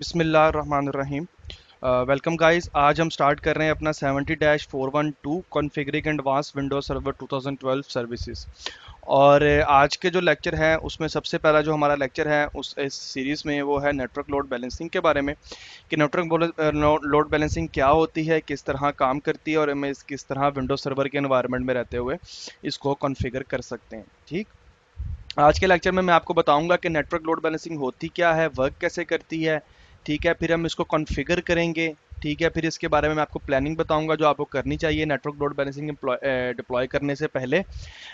बिस्मिल्लाहिर्रहमानिर्रहीम। Welcome guys. आज हम स्टार्ट कर रहे हैं अपना 70-412 configuring advance Windows server 2012 services. और आज के जो लेक्चर है उसमें सबसे पहला जो हमारा लेक्चर है उस इस सीरीज़ में वो है नेटवर्क लोड बैलेंसिंग के बारे में कि नेटवर्क लोड बैलेंसिंग क्या होती है, किस तरह काम करती है और हमें किस तरह विंडोज सर्वर के एनवायरनमेंट में रहते हुए इसको कॉन्फ़िगर कर सकते हैं। ठीक, आज के लेक्चर में मैं आपको बताऊंगा कि नेटवर्क लोड बैलेंसिंग होती क्या है, वर्क कैसे करती है। ठीक है, फिर हम इसको कॉन्फ़िगर करेंगे। ठीक है, फिर इसके बारे में मैं आपको प्लानिंग बताऊंगा जो आपको करनी चाहिए नेटवर्क लोड बैलेंसिंग डिप्लॉय करने से पहले।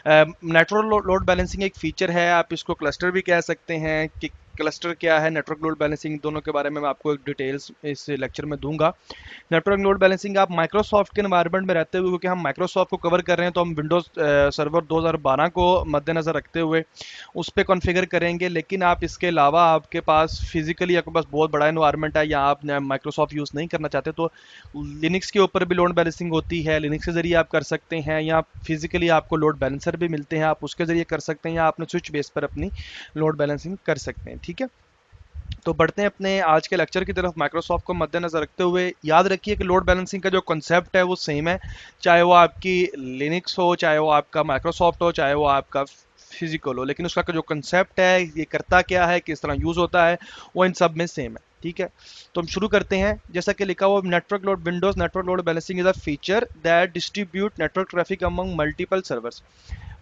नेटवर्क लोड बैलेंसिंग एक फीचर है, आप इसको क्लस्टर भी कह सकते हैं कि क्लस्टर क्या है, नेटवर्क लोड बैलेंसिंग, दोनों के बारे में मैं आपको एक डिटेल्स इस लेक्चर में दूंगा। नेटवर्क लोड बैलेंसिंग आप माइक्रोसॉफ्ट के एनवायरनमेंट में रहते हुए, क्योंकि हम माइक्रोसॉफ्ट को कवर कर रहे हैं तो हम विंडोज सर्वर 2012 को मद्देनज़र रखते हुए उस पर कॉन्फ़िगर करेंगे। लेकिन आप इसके अलावा आपके पास फिजिकली आपके पास बहुत बड़ा एनवायरनमेंट है या आप माइक्रोसॉफ्ट यूज़ नहीं करना चाहते तो लिनक्स के ऊपर भी लोड बैलेंसिंग होती है, लिनक्स के ज़रिए आप कर सकते हैं, या फिजिकली आपको लोड बैलेंसर भी मिलते हैं, आप उसके ज़रिए कर सकते हैं, या आपने स्विच बेस पर अपनी लोड बैलेंसिंग कर सकते हैं। ठीक है, तो बढ़ते हैं अपने आज के लेक्चर की तरफ। माइक्रोसॉफ्ट को मद्देनजर रखते हुए याद रखिए कि लोड बैलेंसिंग का जो कॉन्सेप्ट है वो सेम है, चाहे वो आपकी लिनक्स हो, चाहे वो आपका माइक्रोसॉफ्ट हो, चाहे वो आपका फिजिकल हो, लेकिन उसका जो कंसेप्ट है, ये करता क्या है, किस तरह यूज होता है, वो इन सब में सेम है। ठीक है, तो हम शुरू करते हैं। जैसा कि लिखा हुआ network load Windows network load balancing is a feature that distribute network traffic among multiple servers.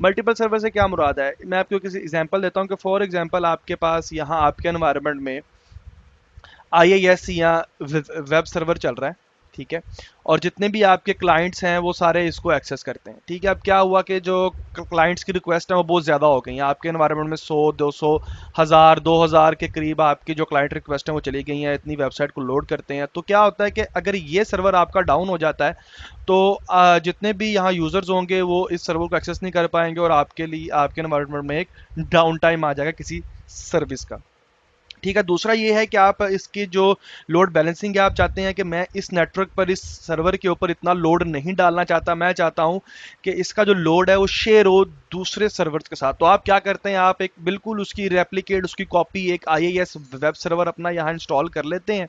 Multiple server से क्या मुराद है, मैं आपको किसी एग्जांपल देता हूं कि फॉर एग्जांपल आपके पास यहाँ आपके एनवायरनमेंट में IIS या वेब सर्वर चल रहा है। ठीक है, और जितने भी आपके क्लाइंट्स हैं वो सारे इसको एक्सेस करते हैं। ठीक है, अब क्या हुआ कि जो क्लाइंट्स की रिक्वेस्ट है वो बहुत ज़्यादा हो गई हैं आपके एनवायरनमेंट में, 100 200 हज़ार 2000 के करीब आपकी जो क्लाइंट रिक्वेस्ट है वो चली गई हैं, इतनी वेबसाइट को लोड करते हैं। तो क्या होता है कि अगर ये सर्वर आपका डाउन हो जाता है तो जितने भी यहाँ यूज़र्स होंगे वो इस सर्वर को एक्सेस नहीं कर पाएंगे और आपके लिए आपके एनवायरनमेंट में एक डाउन टाइम आ जाएगा किसी सर्विस का। ठीक है, दूसरा ये है कि आप इसकी जो लोड बैलेंसिंग है, आप चाहते हैं कि मैं इस नेटवर्क पर इस सर्वर के ऊपर इतना लोड नहीं डालना चाहता, मैं चाहता हूं कि इसका जो लोड है वो शेयर हो दूसरे सर्वर्स के साथ। तो आप क्या करते हैं, आप एक बिल्कुल उसकी रेप्लिकेट, उसकी कॉपी एक IIS वेब सर्वर अपना यहाँ इंस्टॉल कर लेते हैं।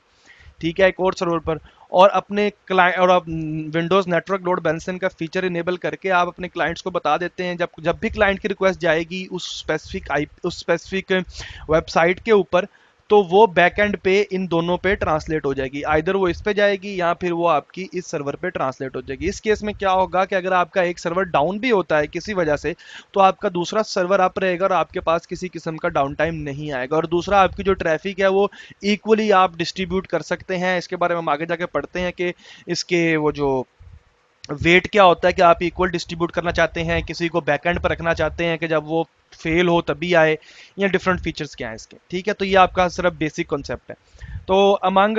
ठीक है, एक और सर्वर पर, और अपने क्लाइंट और आप विंडोज नेटवर्क लोड बैलेंसिंग का फीचर इनेबल करके आप अपने क्लाइंट्स को बता देते हैं जब जब भी क्लाइंट की रिक्वेस्ट जाएगी उस स्पेसिफिक वेबसाइट के ऊपर, तो वो बैकएंड पे इन दोनों पे ट्रांसलेट हो जाएगी। आइदर वो इस पे जाएगी या फिर वो आपकी इस सर्वर पे ट्रांसलेट हो जाएगी। इस केस में क्या होगा कि अगर आपका एक सर्वर डाउन भी होता है किसी वजह से, तो आपका दूसरा सर्वर अप रहेगा और आपके पास किसी किस्म का डाउन टाइम नहीं आएगा। और दूसरा, आपकी जो ट्रैफिक है वो इक्वली आप डिस्ट्रीब्यूट कर सकते हैं। इसके बारे में हम आगे जाके पढ़ते हैं कि इसके वो जो वेट क्या होता है, कि आप इक्वल डिस्ट्रीब्यूट करना चाहते हैं, किसी को बैकएंड पर रखना चाहते हैं कि जब वो फेल हो तभी आए, या डिफरेंट फीचर्स क्या हैं इसके। ठीक है, तो ये आपका सिर्फ बेसिक कॉन्सेप्ट है। तो अमंग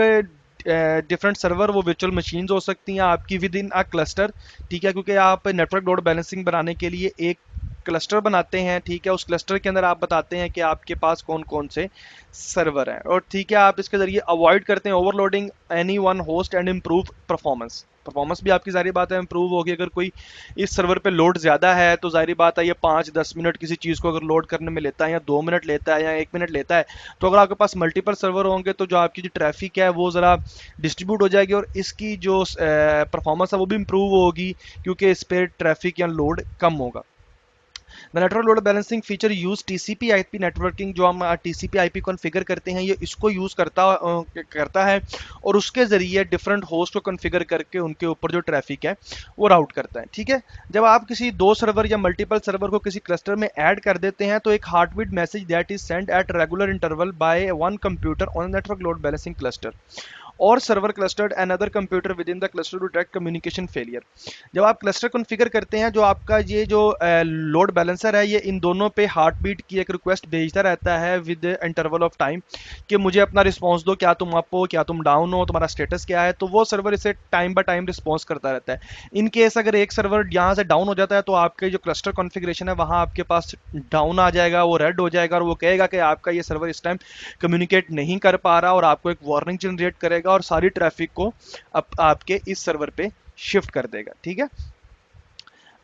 डिफरेंट सर्वर वो वर्चुअल मशीन्स हो सकती हैं आपकी विद इन अ क्लस्टर। ठीक है, क्योंकि आप नेटवर्क लोड बैलेंसिंग बनाने के लिए एक क्लस्टर बनाते हैं। ठीक है, उस क्लस्टर के अंदर आप बताते हैं कि आपके पास कौन कौन से सर्वर हैं, और ठीक है आप इसके जरिए अवॉइड करते हैं overloading any one host and improve performance. Performance भी आपकी जारी बात है इंप्रूव होगी। अगर कोई इस सर्वर पे लोड ज़्यादा है तो जारी बात है ये 5-10 मिनट किसी चीज़ को अगर लोड करने में लेता है, या 2 मिनट लेता है, या 1 मिनट लेता है, तो अगर आपके पास मल्टीपल सर्वर होंगे तो जो आपकी जो ट्रैफिक है वो ज़रा डिस्ट्रीब्यूट हो जाएगी और इसकी जो परफॉर्मेंस है वो भी इंप्रूव होगी, क्योंकि इस पर ट्रैफिक या लोड कम होगा। The network load balancing feature use TCP IP networking, जो हम TCP IP कॉन्फ़िगर करते हैं, ये इसको यूज़ करता है और उसके ज़रिए डिफरेंट होस्ट को कॉन्फ़िगर करके उनके ऊपर जो ट्रैफिक है वो राउट करता है। ठीक है, जब आप किसी दो सर्वर या मल्टीपल सर्वर को किसी क्लस्टर में ऐड कर देते हैं तो एक heartbeat message that is send at regular interval by one computer on network load balancing cluster और server clustered another computer within the cluster to detect communication failure. जब आप क्लस्टर कॉन्फ़िगर करते हैं, जो आपका ये जो लोड बैलेंसर है ये इन दोनों पे हार्ट बीट की एक रिक्वेस्ट भेजता रहता है विद इंटरवल ऑफ टाइम कि मुझे अपना रिस्पॉन्स दो, क्या तुम अप हो, क्या तुम डाउन हो, तुम्हारा स्टेटस क्या है। तो वो सर्वर इसे टाइम बाय टाइम रिस्पॉन्स करता रहता है। इन केस अगर एक सर्वर यहाँ से डाउन हो जाता है तो आपके जो क्लस्टर कॉन्फ़िगरेशन है वहाँ आपके पास डाउन आ जाएगा, वो रेड हो जाएगा और वो कहेगा कि आपका ये सर्वर इस टाइम कम्युनिकेट नहीं कर पा रहा, और आपको एक वार्निंग जनरेट करेगा और सारी ट्रैफिक को आपके इस सर्वर पे शिफ्ट कर देगा। ठीक है,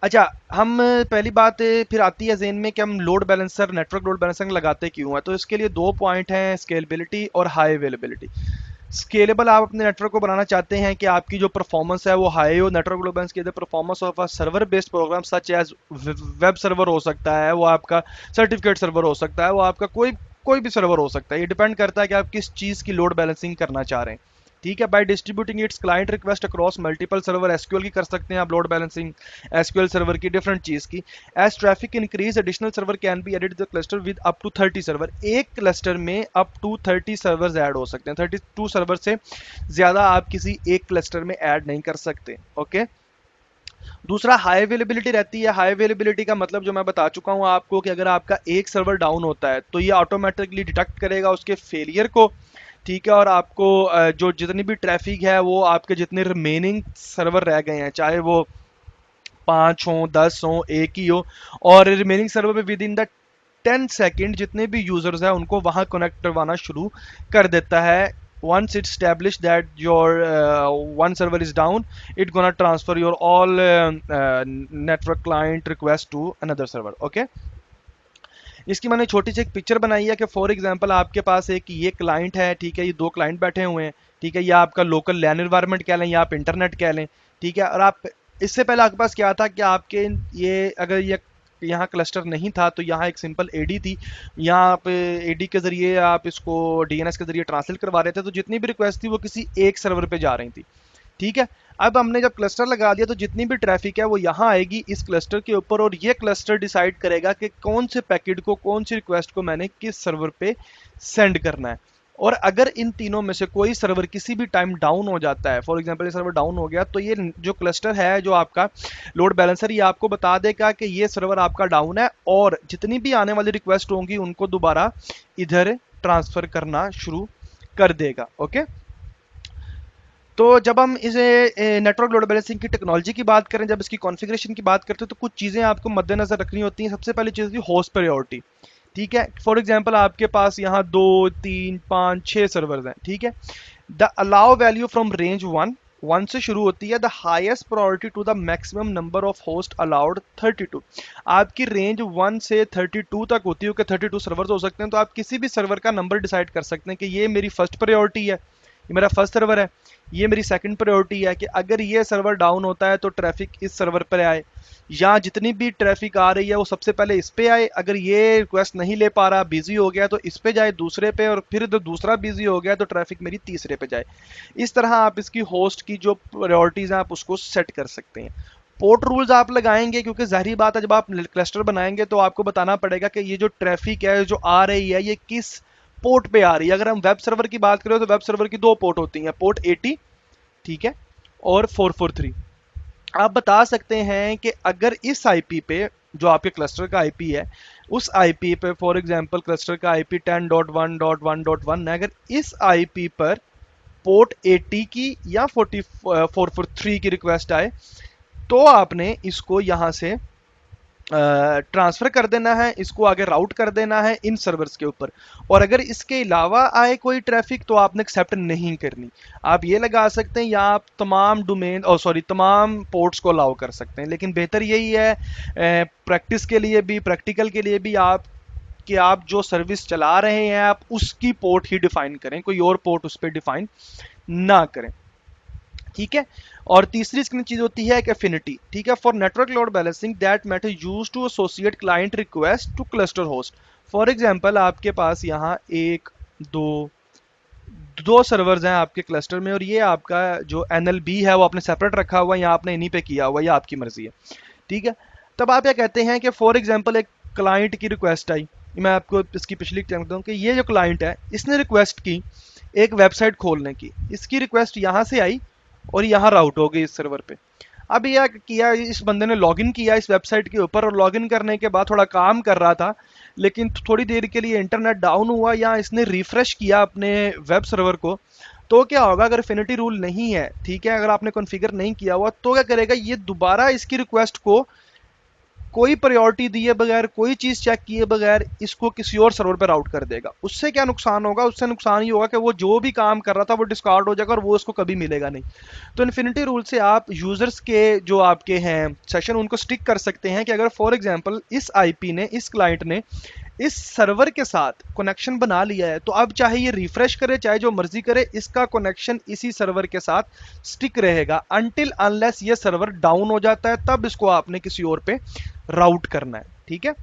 अच्छा, हम पहली बात फिर आती है जेन में कि हम load balancer network load balancer लगाते क्यों हैं। तो इसके लिए दो पॉइंट हैं, स्केलेबिलिटी और हाई अवेलेबिलिटी। स्केलेबल आप अपने नेटवर्क को बनाना चाहते हैं कि आपकी जो परफॉर्मेंस है वो हाई हो। नेटवर्क लोड बैलेंस के performance of a server based program such as web server हो सकता है, वो आपका सर्टिफिकेट सर्वर हो सकता है, वो आपका कोई कोई भी सर्वर हो सकता है। ये डिपेंड करता है कि आप किस चीज़ की लोड बैलेंसिंग करना चाह रहे हैं। ठीक है, by distributing its client request across multiple server, SQL की कर सकते हैं आप लोड बैलेंसिंग, एसक्यूएल सर्वर की डिफरेंट चीज़ की। As traffic increase additional server can be added the cluster with up to 30 server. एक क्लस्टर में अप टू 30 सर्वर्स ऐड हो सकते हैं। 32 सर्वर से ज़्यादा आप किसी एक क्लस्टर में ऐड नहीं कर सकते। ओके, दूसरा हाई अवेलेबिलिटी रहती है। हाई अवेलेबिलिटी का मतलब जो मैं बता चुका हूँ आपको कि अगर आपका एक सर्वर डाउन होता है तो ये ऑटोमेटिकली डिटेक्ट करेगा उसके फेलियर को। ठीक है, और आपको जो जितनी भी ट्रैफिक है वो आपके जितने रिमेनिंग सर्वर रह गए हैं, चाहे वो 5 हो 10 हो एक ही हो, और रिमेनिंग सर्वर पे विद इन द 10 सेकेंड जितने भी यूजर्स हैं उनको वहां कनेक्ट करवाना शुरू कर देता है। once it's established that your one server is down, it gonna transfer your all network client request to another server. Okay, इसकी मैंने छोटी सी एक पिक्चर बनाई है कि फॉर एग्जांपल आपके पास एक ये क्लाइंट है। ठीक है, ये दो क्लाइंट बैठे हुए हैं। ठीक है, या आपका लोकल लैन एनवायरनमेंट कह लें या आप इंटरनेट कह लें। ठीक है, और आप इससे पहले आपके पास क्या था कि आपके ये अगर ये यहाँ क्लस्टर नहीं था तो यहाँ एक सिंपल एडी थी। यहाँ आप एडी के जरिए आप इसको डीएनएस के जरिए ट्रांसलेट करवा रहे थे, तो जितनी भी रिक्वेस्ट थी वो किसी एक सर्वर पे जा रही थी। ठीक है, अब हमने जब क्लस्टर लगा दिया तो जितनी भी ट्रैफिक है वो यहाँ आएगी इस क्लस्टर के ऊपर, और ये क्लस्टर डिसाइड करेगा कि कौन से पैकेट को, कौन सी रिक्वेस्ट को मैंने किस सर्वर पे सेंड करना है। और अगर इन तीनों में से कोई सर्वर किसी भी टाइम डाउन हो जाता है, फॉर एग्जांपल ये सर्वर डाउन हो गया, तो ये जो क्लस्टर है, जो आपका लोड बैलेंसर, ये आपको बता देगा कि ये सर्वर आपका डाउन है, और जितनी भी आने वाली रिक्वेस्ट होंगी उनको दोबारा इधर ट्रांसफर करना शुरू कर देगा। ओके, तो जब हम इसे नेटवर्क लोड बैलेंसिंग की टेक्नोलॉजी की बात करें, जब इसकी कॉन्फ़िगरेशन की बात करते हैं, तो कुछ चीज़ें आपको मद्देनजर रखनी होती हैं। सबसे पहली चीज़ होती है होस्ट प्रायोरिटी। ठीक है, फॉर एग्जांपल आपके पास यहाँ 2 3 5 6 सर्वर्स हैं। ठीक है, the allow value from range 1 से शुरू होती है, the highest priority to the maximum number of host allowed 32। आपकी रेंज 1 से 32 तक होती है कि 32 सर्वर्स हो सकते हैं। तो आप किसी भी सर्वर का नंबर डिसाइड कर सकते हैं कि ये मेरी फर्स्ट प्रायोरिटी है, ये मेरा फर्स्ट सर्वर है, ये मेरी सेकंड प्रायोरिटी है कि अगर ये सर्वर डाउन होता है तो ट्रैफिक इस सर्वर पर आए, या जितनी भी ट्रैफिक आ रही है वो सबसे पहले इस पे आए। अगर ये रिक्वेस्ट नहीं ले पा रहा, बिजी हो गया, तो इस पे जाए दूसरे पे, और फिर जो दूसरा बिजी हो गया तो ट्रैफिक मेरी तीसरे पे जाए। इस तरह आप इसकी होस्ट की जो प्रायोरिटीज़ हैं आप उसको सेट कर सकते हैं। पोर्ट रूल्स आप लगाएंगे क्योंकि जाहिर बात है जब आप क्लस्टर बनाएंगे तो आपको बताना पड़ेगा कि ये जो ट्रैफिक है जो आ रही है ये किस पोर्ट पे आ रही है। अगर हम वेब सर्वर की बात करें तो वेब सर्वर की दो पोर्ट होती हैं, पोर्ट 80, ठीक है, और 443। आप बता सकते हैं कि अगर इस आईपी पे, जो आपके क्लस्टर का आईपी है, उस आईपी पे फॉर एग्जांपल क्लस्टर का आईपी 10.1.1.1 है, अगर इस आईपी पर पोर्ट 80 की या 443 की रिक्वेस्ट आए तो आपने इसको यहां से ट्रांसफर कर देना है, इसको आगे राउट कर देना है इन सर्वर्स के ऊपर। और अगर इसके अलावा आए कोई ट्रैफिक तो आपने एक्सेप्ट नहीं करनी। आप ये लगा सकते हैं या आप तमाम डोमेन तमाम पोर्ट्स को अलाउ कर सकते हैं, लेकिन बेहतर यही है प्रैक्टिस के लिए भी, प्रैक्टिकल के लिए भी, आप कि आप जो सर्विस चला रहे हैं आप उसकी पोर्ट ही डिफाइन करें, कोई और पोर्ट उस पर डिफाइन ना करें। ठीक है, और तीसरी इसकी चीज होती है एफिनिटी। ठीक है, for network load balancing that method use to associate client request to cluster host. For example आपके पास यहाँ एक दो सर्वर्स हैं आपके क्लस्टर में, और ये आपका जो एनएलबी है वो आपने सेपरेट रखा हुआ है या आपने इन्हीं पे किया हुआ है, ये आपकी मर्जी है। ठीक है, तब आप क्या कहते हैं कि फॉर एग्जांपल एक क्लाइंट की रिक्वेस्ट आई, मैं आपको इसकी पिछली कहता हूँ कि ये जो क्लाइंट है इसने रिक्वेस्ट की एक वेबसाइट खोलने की, इसकी रिक्वेस्ट यहाँ से आई और यहाँ राउट हो गई इस सर्वर पे। अब यह किया, इस बंदे ने लॉगिन किया इस वेबसाइट के ऊपर, और लॉगिन करने के बाद थोड़ा काम कर रहा था, लेकिन थोड़ी देर के लिए इंटरनेट डाउन हुआ या इसने रिफ्रेश किया अपने वेब सर्वर को, तो क्या होगा अगर एफिनिटी रूल नहीं है, ठीक है, अगर आपने कॉन्फ़िगर नहीं किया हुआ, तो क्या करेगा ये दोबारा इसकी रिक्वेस्ट को कोई प्रायोरिटी दिए बगैर, कोई चीज चेक किए बगैर इसको किसी और सर्वर पर राउट कर देगा। उससे क्या नुकसान होगा? उससे नुकसान ये होगा कि वो जो भी काम कर रहा था वो डिस्कार्ड हो जाएगा और वो उसको कभी मिलेगा नहीं। तो इन्फिनिटी रूल से आप यूजर्स के जो आपके हैं सेशन उनको स्टिक कर सकते हैं कि अगर फॉर एग्जांपल इस आईपी ने, इस क्लाइंट ने इस सर्वर के साथ कनेक्शन बना लिया है, तो अब चाहे ये रिफ्रेश करे चाहे जो मर्जी करे, इसका कनेक्शन इसी सर्वर के साथ स्टिक रहेगा अनटिल अनलेस ये सर्वर डाउन हो जाता है, तब इसको आपने किसी और पे राउट करना है। ठीक है,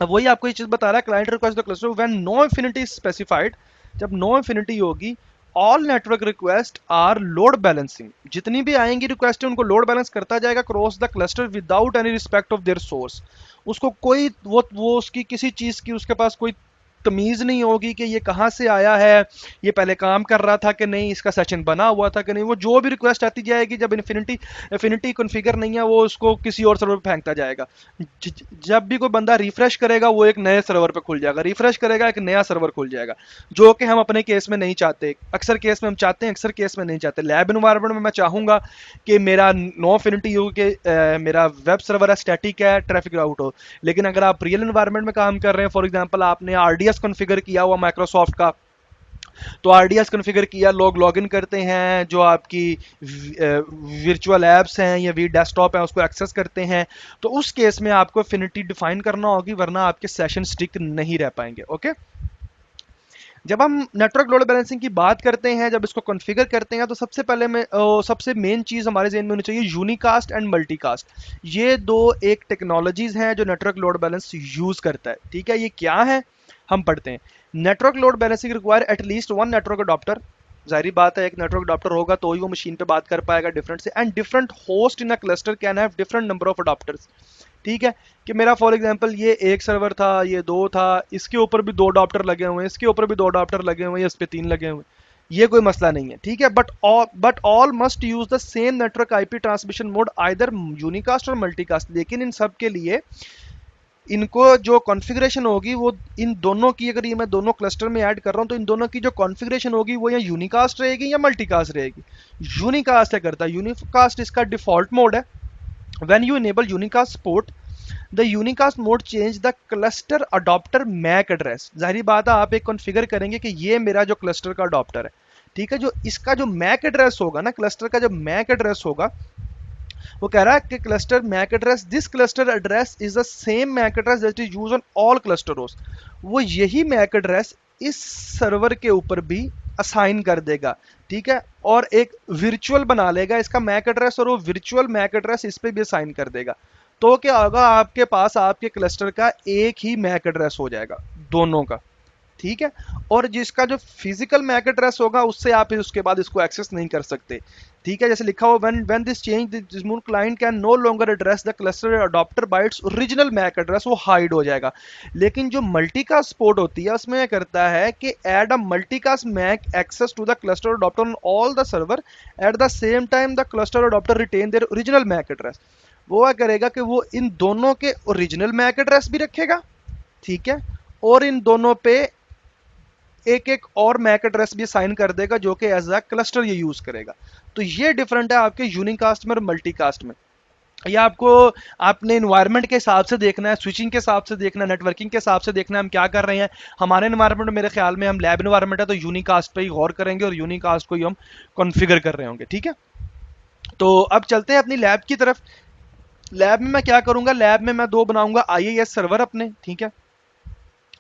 अब वही आपको ये चीज बता रहा है, client request the cluster when no infinity is specified, जब नो इंफिनिटी होगी, all network request are load balancing, जितनी भी आएंगी रिक्वेस्ट उनको लोड बैलेंस करता जाएगा cross the cluster without any respect of their source. उसको कोई वो उसकी किसी चीज की उसके पास कोई तमीज नहीं होगी कि ये कहाँ से आया है, ये पहले काम कर रहा था कि नहीं, इसका सेशन बना हुआ था कि नहीं, वो जो भी रिक्वेस्ट आती जाएगी, जब इन्फिनिटी इन्फिनिटी कॉन्फ़िगर नहीं है वो उसको किसी और सर्वर पे फेंकता जाएगा। जब भी कोई बंदा रिफ्रेश करेगा वो एक नए सर्वर पे खुल जाएगा, रिफ्रेश करेगा एक नया सर्वर खुल जाएगा, जो कि हम अपने केस में नहीं चाहते। अक्सर केस में हम चाहते हैं, अक्सर केस में नहीं चाहते। लैब इन्वायरमेंट में मैं चाहूंगा कि मेरा नो इन्फिनिटी हो, कि मेरा वेब सर्वर है, स्टैटिक है, ट्रैफिक राउट हो। लेकिन अगर आप रियल इन्वायरमेंट में काम कर रहे हैं, फॉर एग्जांपल आपने आरडीएस कॉन्फ़िगर किया हुआ माइक्रोसॉफ्ट का, तो आरडीएस कॉन्फ़िगर किया, लोग लॉगिन करते हैं, जो आपकी वर्चुअल ऐप्स हैं या वी डेस्कटॉप है उसको एक्सेस करते हैं, तो उस केस में आपको इन्फिनिटी डिफाइन करना होगी, वरना आपके सेशन स्टिक नहीं रह पाएंगे। ओके, जब हम नेटवर्क लोड बैलेंसिंग की बात करते हैं, जब इसको कॉन्फ़िगर करते हैं, तो सबसे पहले में सबसे मेन चीज़ हमारे ज़हन में होनी चाहिए यूनिकास्ट एंड मल्टीकास्ट। ये दो एक टेक्नोलॉजीज़ हैं जो नेटवर्क लोड बैलेंस यूज़ करता है। ठीक है, ये क्या है हम पढ़ते हैं। Network load balancing require at least one network adopter, जाहिर बात है एक नेटवर्क अडॉप्टर होगा तो ही वो मशीन पे बात कर पाएगा डिफरेंट से, and different host in a cluster can have different number of adapters. ठीक है, कि मेरा फॉर एग्जांपल ये एक सर्वर था, ये दो था, इसके ऊपर भी दो अडॉप्टर लगे हुए हैं, इसके ऊपर भी दो अडॉप्टर लगे हुए हैं, इस पे तीन लगे हुए हैं, ये कोई मसला नहीं है। ठीक है, but all must use the same network IP transmission mode, either unicast और मल्टीकास्ट। लेकिन इन सब के लिए इनको जो कॉन्फ़िगरेशन होगी वो इन दोनों की, अगर ये मैं दोनों क्लस्टर में ऐड कर रहा हूँ, तो इन दोनों की जो कॉन्फ़िगरेशन होगी वो या यूनिकास्ट रहेगी या मल्टीकास्ट रहेगी। यूनिकास्ट क्या करता है, यूनिकास्ट इसका डिफॉल्ट मोड है। When you enable unicast support, the unicast mode change the cluster adapter MAC address. जाहिर बात है आप एक कॉन्फ़िगर करेंगे कि ये मेरा जो क्लस्टर का अडॉप्टर है, ठीक है, जो इसका जो मैक एड्रेस होगा ना, क्लस्टर का जो मैक एड्रेस होगा, वो कह रहा है कि cluster MAC address, this cluster address is the same MAC address that is used on all cluster host. वो यही मैक एड्रेस इस सर्वर के ऊपर भी असाइन कर देगा। ठीक है, और एक वर्चुअल बना लेगा इसका मैक एड्रेस, और वो वर्चुअल मैक एड्रेस इस पे भी असाइन कर देगा। तो क्या होगा, आपके पास आपके क्लस्टर का एक ही मैक एड्रेस हो जाएगा दोनों का। ठीक है, और जिसका जो फिजिकल मैक एड्रेस होगा उससे आप उसके बाद इसको एक्सेस नहीं कर सकते। ठीक है, जैसे लिखा हुआ when this change this moon client can no longer address the cluster adapter by its original MAC address, वो हाइड हो जाएगा। लेकिन जो मल्टीकास्ट सपोर्ट होती है उसमें यह करता है कि add a multicast MAC access to the cluster adapter on all the server at the same time the cluster adapter retain their original MAC address. वो क्या करेगा कि वो इन दोनों के ओरिजिनल मैक एड्रेस भी रखेगा, ठीक है, और इन दोनों पे एक एक और मैक एड्रेस भी साइन कर देगा जो कि एज अ क्लस्टर ये यूज करेगा। तो ये डिफरेंट है आपके यूनिकास्ट में और मल्टीकास्ट में। ये आपको आपने इन्वायरमेंट के हिसाब से देखना है, स्विचिंग के हिसाब से देखना है, नेटवर्किंग के हिसाब से देखना है हम क्या कर रहे हैं। हमारे इन्वायरमेंट में मेरे ख्याल में हम लैब इन्वायरमेंट है तो यूनिकास्ट पे ही गौर करेंगे और यूनिकास्ट को ही हम कॉन्फ़िगर कर रहे होंगे। ठीक है, तो अब चलते हैं अपनी लैब की तरफ। लैब में मैं क्या करूंगा, लैब में मैं दो बनाऊंगा आईएएस सर्वर अपने। ठीक है,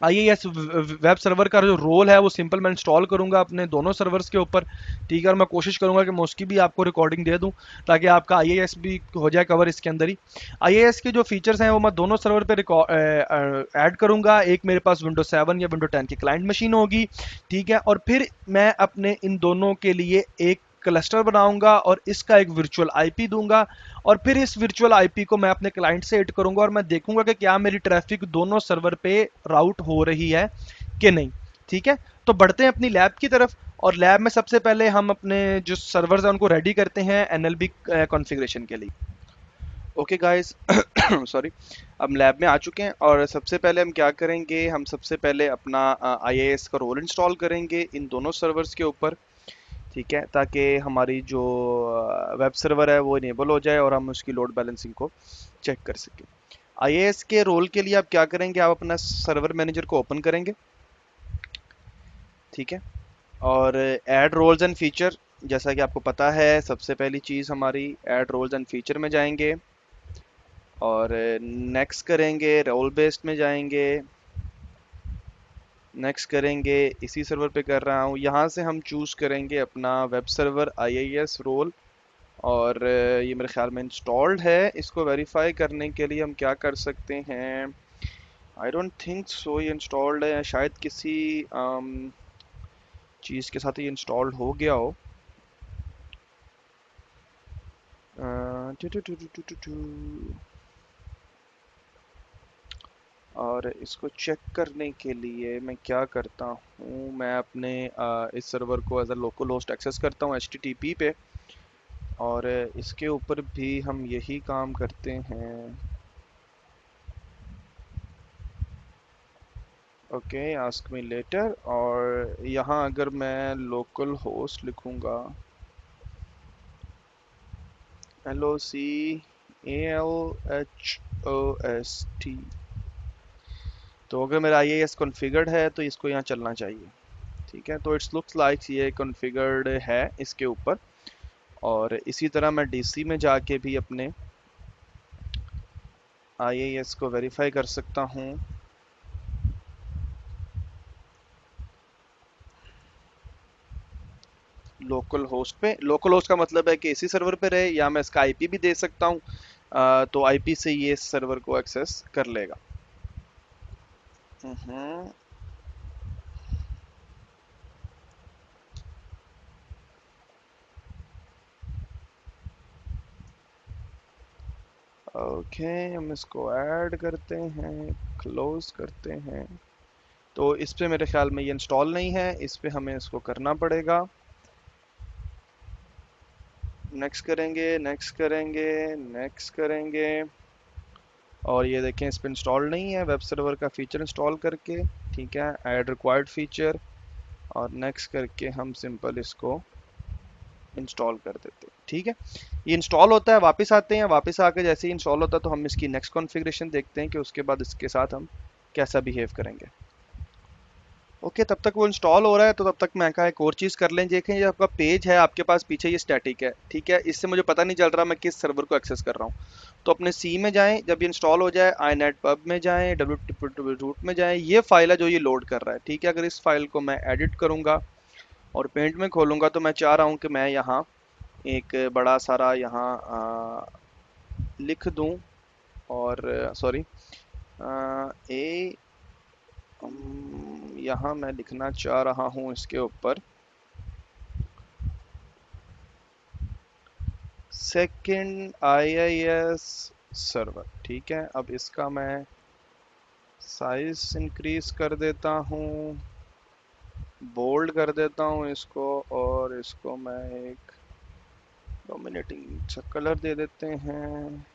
आईएएस वेब सर्वर का जो रोल है वो सिंपल मैं इंस्टॉल करूंगा अपने दोनों सर्वर्स के ऊपर। ठीक है, और मैं कोशिश करूंगा कि मैं उसकी भी आपको रिकॉर्डिंग दे दूं ताकि आपका आईएएस भी हो जाए कवर इसके अंदर ही। आईएएस के जो फीचर्स हैं वो मैं दोनों सर्वर पे ऐड करूंगा। एक मेरे पास विंडो 7 या विंडो 10 की क्लाइंट मशीन होगी। ठीक है, और फिर मैं अपने इन दोनों के लिए एक क्लस्टर बनाऊंगा और इसका एक वर्चुअल आईपी दूंगा, और फिर इस वर्चुअल आईपी को मैं अपने क्लाइंट से हिट करूंगा और मैं देखूंगा कि क्या मेरी ट्रैफिक दोनों सर्वर पे राउट हो रही है कि नहीं। ठीक है, तो बढ़ते हैं अपनी लैब की तरफ, और लैब में सबसे पहले हम अपने जो सर्वर्स हैं उनको रेडी करते हैं एनएलबी कॉन्फ़िगरेशन के लिए। ओके गाइस, सॉरी, हम लैब में आ चुके हैं और सबसे पहले हम क्या करेंगे, हम सबसे पहले अपना आईएएस का रोल इंस्टॉल करेंगे इन दोनों सर्वर्स के ऊपर। ठीक है, ताकि हमारी जो वेब सर्वर है वो इनेबल हो जाए और हम उसकी लोड बैलेंसिंग को चेक कर सकें। आईएएस के रोल के लिए आप क्या करेंगे, आप अपना सर्वर मैनेजर को ओपन करेंगे। ठीक है, और ऐड रोल्स एंड फीचर, जैसा कि आपको पता है सबसे पहली चीज़ हमारी ऐड रोल्स एंड फीचर में जाएंगे और नेक्स्ट करेंगे, रोल बेस्ड में जाएंगे नेक्स्ट करेंगे, इसी सर्वर पे कर रहा हूँ। यहाँ से हम चूज़ करेंगे अपना वेब सर्वर IIS रोल, और ये मेरे ख्याल में इंस्टॉल्ड है। इसको वेरीफाई करने के लिए हम क्या कर सकते हैं, आई डोंट थिंक सो ये इंस्टॉल्ड है, शायद किसी चीज़ के साथ ये इंस्टॉल्ड हो गया हो। Two two two two two two two. और इसको चेक करने के लिए मैं क्या करता हूँ, मैं अपने इस सर्वर को as a local host access करता हूँ HTTP पे, और इसके ऊपर भी हम यही काम करते हैं। ओके, आस्क मी लेटर, और यहाँ अगर मैं लोकल होस्ट लिखूँगा LOCALHOST, तो अगर मेरा IIS कॉन्फ़िगर्ड है तो इसको यहाँ चलना चाहिए। ठीक है, तो इट्स लुक्स लाइक ये कॉन्फ़िगर्ड है इसके ऊपर। और इसी तरह मैं DC में जाके भी अपने IIS को वेरीफाई कर सकता हूँ। लोकल होस्ट पे, लोकल होस्ट का मतलब है कि इसी सर्वर पे रहे, या मैं इसका IP भी दे सकता हूँ। तो IP से ये इस सर्वर को एक्सेस कर लेगा। हम्म, ओके, हम इसको ऐड करते हैं, क्लोज करते हैं। तो इस पे मेरे ख्याल में ये इंस्टॉल नहीं है, इस पे हमें इसको करना पड़ेगा। नेक्स्ट करेंगे, नेक्स्ट करेंगे, नेक्स्ट करेंगे, और ये देखें इस पे इंस्टॉल नहीं है वेब सर्वर का फीचर इंस्टॉल करके। ठीक है, ऐड रिक्वायर्ड फीचर, और नेक्स्ट करके हम सिंपल इसको इंस्टॉल कर देते हैं। ठीक है, ये इंस्टॉल होता है, वापस आते हैं, वापस आके जैसे ही इंस्टॉल होता है तो हम इसकी नेक्स्ट कॉन्फ़िगरेशन देखते हैं कि उसके बाद इसके साथ हम कैसा बिहेव करेंगे। ओके, तब तक वो इंस्टॉल हो रहा है, तो तब तक मैं कहा एक और चीज़ कर लें। देखें, ये आपका पेज है आपके पास पीछे, ये स्टैटिक है। ठीक है, इससे मुझे पता नहीं चल रहा मैं किस सर्वर को एक्सेस कर रहा हूँ। तो अपने सी में जाएं, जब ये इंस्टॉल हो जाए iNet pub में जाएं, www में जाएं, ये फाइल है जो ये लोड कर रहा है। ठीक है, अगर इस फाइल को मैं एडिट करूँगा और पेंट में खोलूँगा, तो मैं चाह रहा हूँ कि मैं यहाँ एक बड़ा सारा यहाँ लिख दूँ, और सॉरी ए यहाँ मैं लिखना चाह रहा हूँ इसके ऊपर सेकंड IIS सर्वर। ठीक है, अब इसका मैं साइज इंक्रीज कर देता हूँ, बोल्ड कर देता हूँ इसको, और इसको मैं एक डोमिनेटिंग सा कलर दे देते हैं,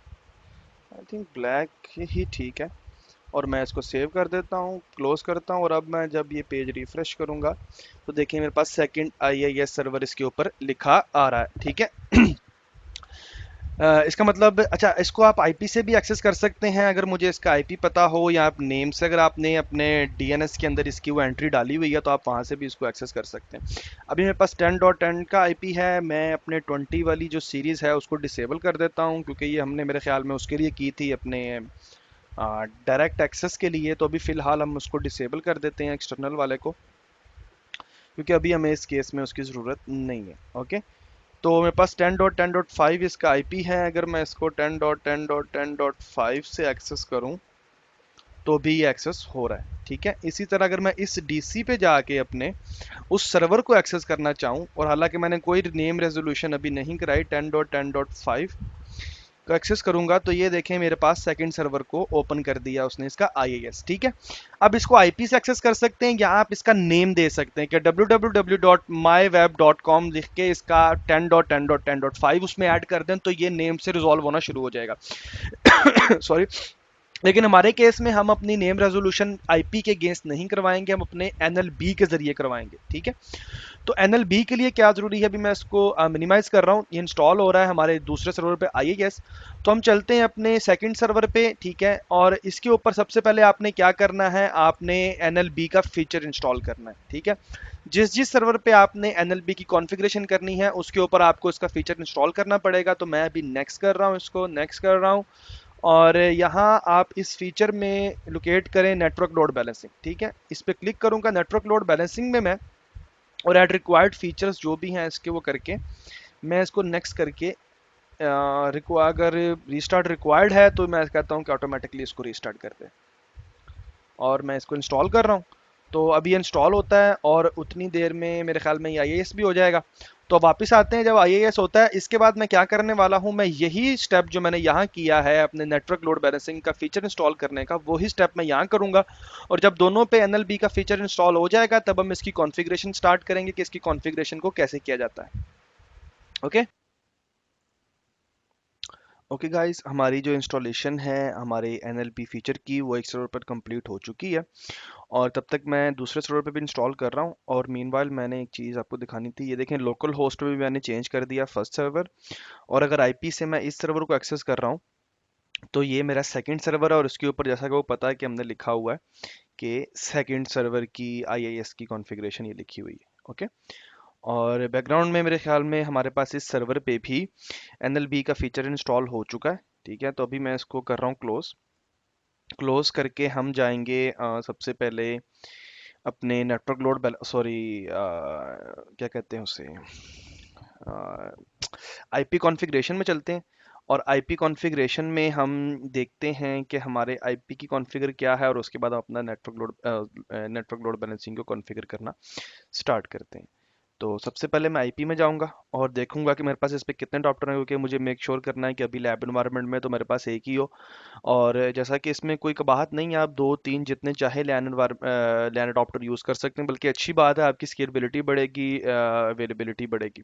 आई थिंक ब्लैक ही ठीक है। और मैं इसको सेव कर देता हूँ, क्लोज करता हूँ, और अब मैं जब ये पेज रिफ्रेश करूँगा तो देखिए मेरे पास सेकंड IIS सर्वर इसके ऊपर लिखा आ रहा है। ठीक है, इसका मतलब, अच्छा, इसको आप आईपी से भी एक्सेस कर सकते हैं अगर मुझे इसका आईपी पता हो, या आप नेम से, अगर आपने अपने डीएनएस के अंदर इसकी वो एंट्री डाली हुई है तो आप वहाँ से भी इसको एक्सेस कर सकते हैं। अभी मेरे पास 10.10 का आईपी है, मैं अपने 20 वाली जो सीरीज़ है उसको डिसेबल कर देता हूँ, क्योंकि ये हमने मेरे ख्याल में उसके लिए की थी, अपने डायरेक्ट एक्सेस के लिए। तो अभी फ़िलहाल हम उसको डिसेबल कर देते हैं एक्सटर्नल वाले को, क्योंकि अभी हमें इस केस में उसकी ज़रूरत नहीं है। ओके, तो मेरे पास 10.10.5 इसका आईपी है। अगर मैं इसको 10.10.10.5 से एक्सेस करूं तो भी ये एक्सेस हो रहा है। ठीक है, इसी तरह अगर मैं इस डीसी पे जाके अपने उस सर्वर को एक्सेस करना चाहूं, और हालांकि मैंने कोई नेम रेजोल्यूशन अभी नहीं कराई, 10.10.5 को एक्सेस करूंगा तो ये देखें मेरे पास सेकंड सर्वर को ओपन कर दिया उसने, इसका IIS। ठीक है, अब इसको आईपी से एक्सेस कर सकते हैं, या आप इसका नेम दे सकते हैं कि www.myweb.com लिख के इसका 10.10.10.5 उसमें ऐड कर दें, तो ये नेम से रिजॉल्व होना शुरू हो जाएगा। सॉरी, लेकिन हमारे केस में हम अपनी नेम रेजोल्यूशन आईपी के अगेंस्ट नहीं करवाएंगे, हम अपने एनएलबी के जरिए करवाएंगे। ठीक है, तो एनएलबी के लिए क्या जरूरी है, अभी मैं इसको मिनिमाइज कर रहा हूँ, ये इंस्टॉल हो रहा है हमारे दूसरे सर्वर पे IIS। तो हम चलते हैं अपने सेकंड सर्वर पे। ठीक है, और इसके ऊपर सबसे पहले आपने क्या करना है, आपने एनएलबी का फीचर इंस्टॉल करना है। ठीक है, जिस जिस सर्वर पे आपने एनएलबी की कॉन्फ़िगरेशन करनी है उसके ऊपर आपको इसका फीचर इंस्टॉल करना पड़ेगा। तो मैं अभी नेक्स्ट कर रहा हूँ, इसको नेक्स्ट कर रहा हूँ, और यहाँ आप इस फीचर में लोकेट करें नेटवर्क लोड बैलेंसिंग। ठीक है, इस पर क्लिक करूँगा नेटवर्क लोड बैलेंसिंग में मैं, और एड रिक्वायर्ड फीचर्स जो भी हैं इसके वो करके मैं इसको नेक्स्ट करके अगर रीस्टार्ट रिक्वायर्ड है तो मैं कहता हूँ कि ऑटोमेटिकली इसको रीस्टार्ट कर दे, और मैं इसको इंस्टॉल कर रहा हूँ। तो अभी इंस्टॉल होता है और उतनी देर में मेरे ख्याल में ये आईएएस भी हो जाएगा। तो अब वापस आते हैं, जब आईएएस होता है इसके बाद मैं क्या करने वाला हूँ, मैं यही स्टेप जो मैंने यहाँ किया है अपने नेटवर्क लोड बैलेंसिंग का फीचर इंस्टॉल करने का, वही स्टेप मैं यहाँ करूँगा। और जब दोनों पे एनएलबी का फीचर इंस्टॉल हो जाएगा तब हम इसकी कॉन्फ़िगरेशन स्टार्ट करेंगे कि इसकी कॉन्फ़िगरेशन को कैसे किया जाता है। ओके। ओके गाइस, हमारी जो इंस्टॉलेशन है हमारे एनएलपी फीचर की वो एक सर्वर पर कंप्लीट हो चुकी है, और तब तक मैं दूसरे सर्वर पे भी इंस्टॉल कर रहा हूँ। और मीनवाइल मैंने एक चीज़ आपको दिखानी थी, ये देखें लोकल होस्ट पे भी मैंने चेंज कर दिया फर्स्ट सर्वर, और अगर आईपी से मैं इस सर्वर को एक्सेस कर रहा हूँ तो ये मेरा सेकंड सर्वर है, और उसके ऊपर जैसा कि वो पता है कि हमने लिखा हुआ है कि सेकंड सर्वर की आईआईएस की कॉन्फ़िगरेशन ये लिखी हुई है। ओके। और बैकग्राउंड में मेरे ख्याल में हमारे पास इस सर्वर पे भी एनएलबी का फीचर इंस्टॉल हो चुका है। ठीक है, तो अभी मैं इसको कर रहा हूँ क्लोज। क्लोज करके हम जाएंगे सबसे पहले अपने नेटवर्क लोड सॉरी क्या कहते हैं उसे, आईपी कॉन्फ़िगरेशन में चलते हैं। और आईपी कॉन्फ़िगरेशन में हम देखते हैं कि हमारे आईपी की कॉन्फ़िगर क्या है, और उसके बाद हम अपना नेटवर्क लोड बैलेंसिंग को कॉन्फ़िगर करना स्टार्ट करते हैं। तो सबसे पहले मैं आईपी में जाऊंगा और देखूंगा कि मेरे पास इस पे कितने अडॉप्टर हैं, क्योंकि मुझे मेक श्योर करना है कि अभी लैब इन्वायरमेंट में तो मेरे पास एक ही हो। और जैसा कि इसमें कोई कबाहत नहीं है, आप दो तीन जितने चाहे लैन अडॉप्टर यूज़ कर सकते हैं, बल्कि अच्छी बात है, आपकी स्केलेबिलिटी बढ़ेगी, अवेलेबिलिटी बढ़ेगी।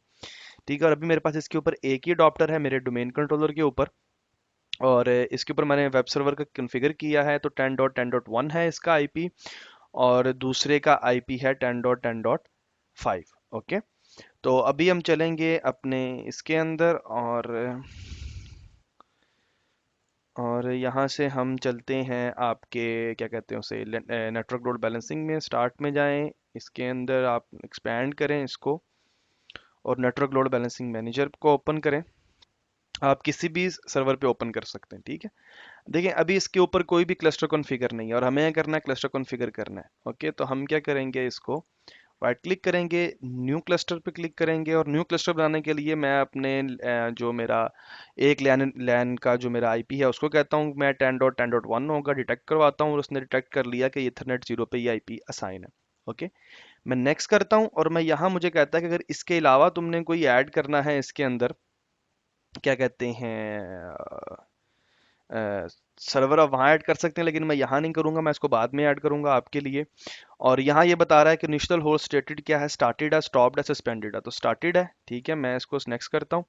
ठीक है, और अभी मेरे पास इसके ऊपर एक ही अडॉप्टर है मेरे डोमेन कंट्रोलर के ऊपर, और इसके ऊपर मैंने वेब सर्वर का कॉन्फ़िगर किया है, तो 10.10.1 है इसका आईपी, और दूसरे का आईपी है 10.10.5। ओके। तो अभी हम चलेंगे अपने इसके अंदर, और यहाँ से हम चलते हैं आपके क्या कहते हैं उसे, नेटवर्क लोड बैलेंसिंग में स्टार्ट में जाएं, इसके अंदर आप एक्सपैंड करें इसको, और नेटवर्क लोड बैलेंसिंग मैनेजर को ओपन करें। आप किसी भी सर्वर पे ओपन कर सकते हैं। ठीक है, देखिए अभी इसके ऊपर कोई भी क्लस्टर कॉन्फ़िगर नहीं है, और हमें क्या करना है, क्लस्टर कॉन्फ़िगर करना है। ओके, तो हम क्या करेंगे, इसको राइट क्लिक करेंगे, न्यू क्लस्टर पे क्लिक करेंगे, और न्यू क्लस्टर बनाने के लिए मैं अपने जो मेरा एक लैन लैन का जो मेरा आईपी है उसको कहता हूँ मैं 10.10.1 होगा, डिटेक्ट करवाता हूँ, और उसने डिटेक्ट कर लिया कि इथरनेट 0 पे ये आईपी असाइन है। ओके, मैं नेक्स्ट करता हूँ, और मैं यहाँ मुझे कहता है कि अगर इसके अलावा तुमने कोई ऐड करना है इसके अंदर, क्या कहते हैं, सर्वर आप वहाँ ऐड कर सकते हैं, लेकिन मैं यहाँ नहीं करूँगा, मैं इसको बाद में ऐड करूँगा आपके लिए। और यहाँ ये बता रहा है कि इनिशियल होस्ट स्टेटेड क्या है, स्टार्टेड है, स्टॉप्ड है, सस्पेंडेड है, तो स्टार्टेड है। ठीक है, मैं इसको नेक्स्ट करता हूँ।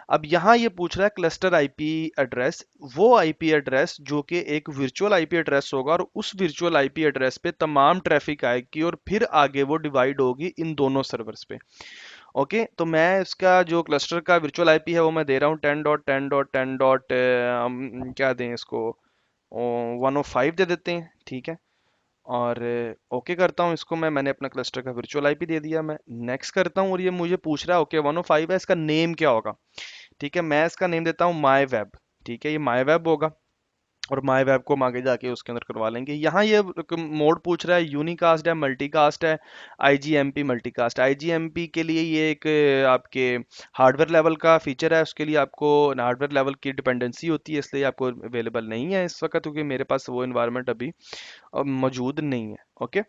अब यहाँ ये पूछ रहा है क्लस्टर आईपी एड्रेस, वो आईपी एड्रेस जो कि एक वर्चुअल आईपी एड्रेस होगा, और उस वर्चुअल आईपी एड्रेस पे तमाम ट्रैफिक आएगी, और फिर आगे वो डिवाइड होगी इन दोनों सर्वर्स पे। ओके, तो मैं इसका जो क्लस्टर का वर्चुअल आईपी है वो मैं दे रहा हूँ 10.10.10. क्या दें इसको, 105 दे देते हैं। ठीक है, और ओके करता हूँ इसको, मैंने अपना क्लस्टर का वर्चुअल आईपी दे दिया, मैं नेक्स्ट करता हूँ, और ये मुझे पूछ रहा है ओके 105 है, इसका नेम क्या होगा। ठीक है, मैं इसका नेम देता हूँ माई वेब। ठीक है, ये माई वेब होगा, और माई वेब को हम आगे जाके उसके अंदर करवा लेंगे। यहाँ ये मोड पूछ रहा है यूनिकास्ट है, मल्टीकास्ट है, आईजीएमपी मल्टीकास्ट। आईजीएमपी के लिए ये एक आपके हार्डवेयर लेवल का फीचर है, उसके लिए आपको हार्डवेयर लेवल की डिपेंडेंसी होती है, इसलिए आपको अवेलेबल नहीं है इस वक्त, क्योंकि मेरे पास वो इन्वायरमेंट अभी मौजूद नहीं है। ओके,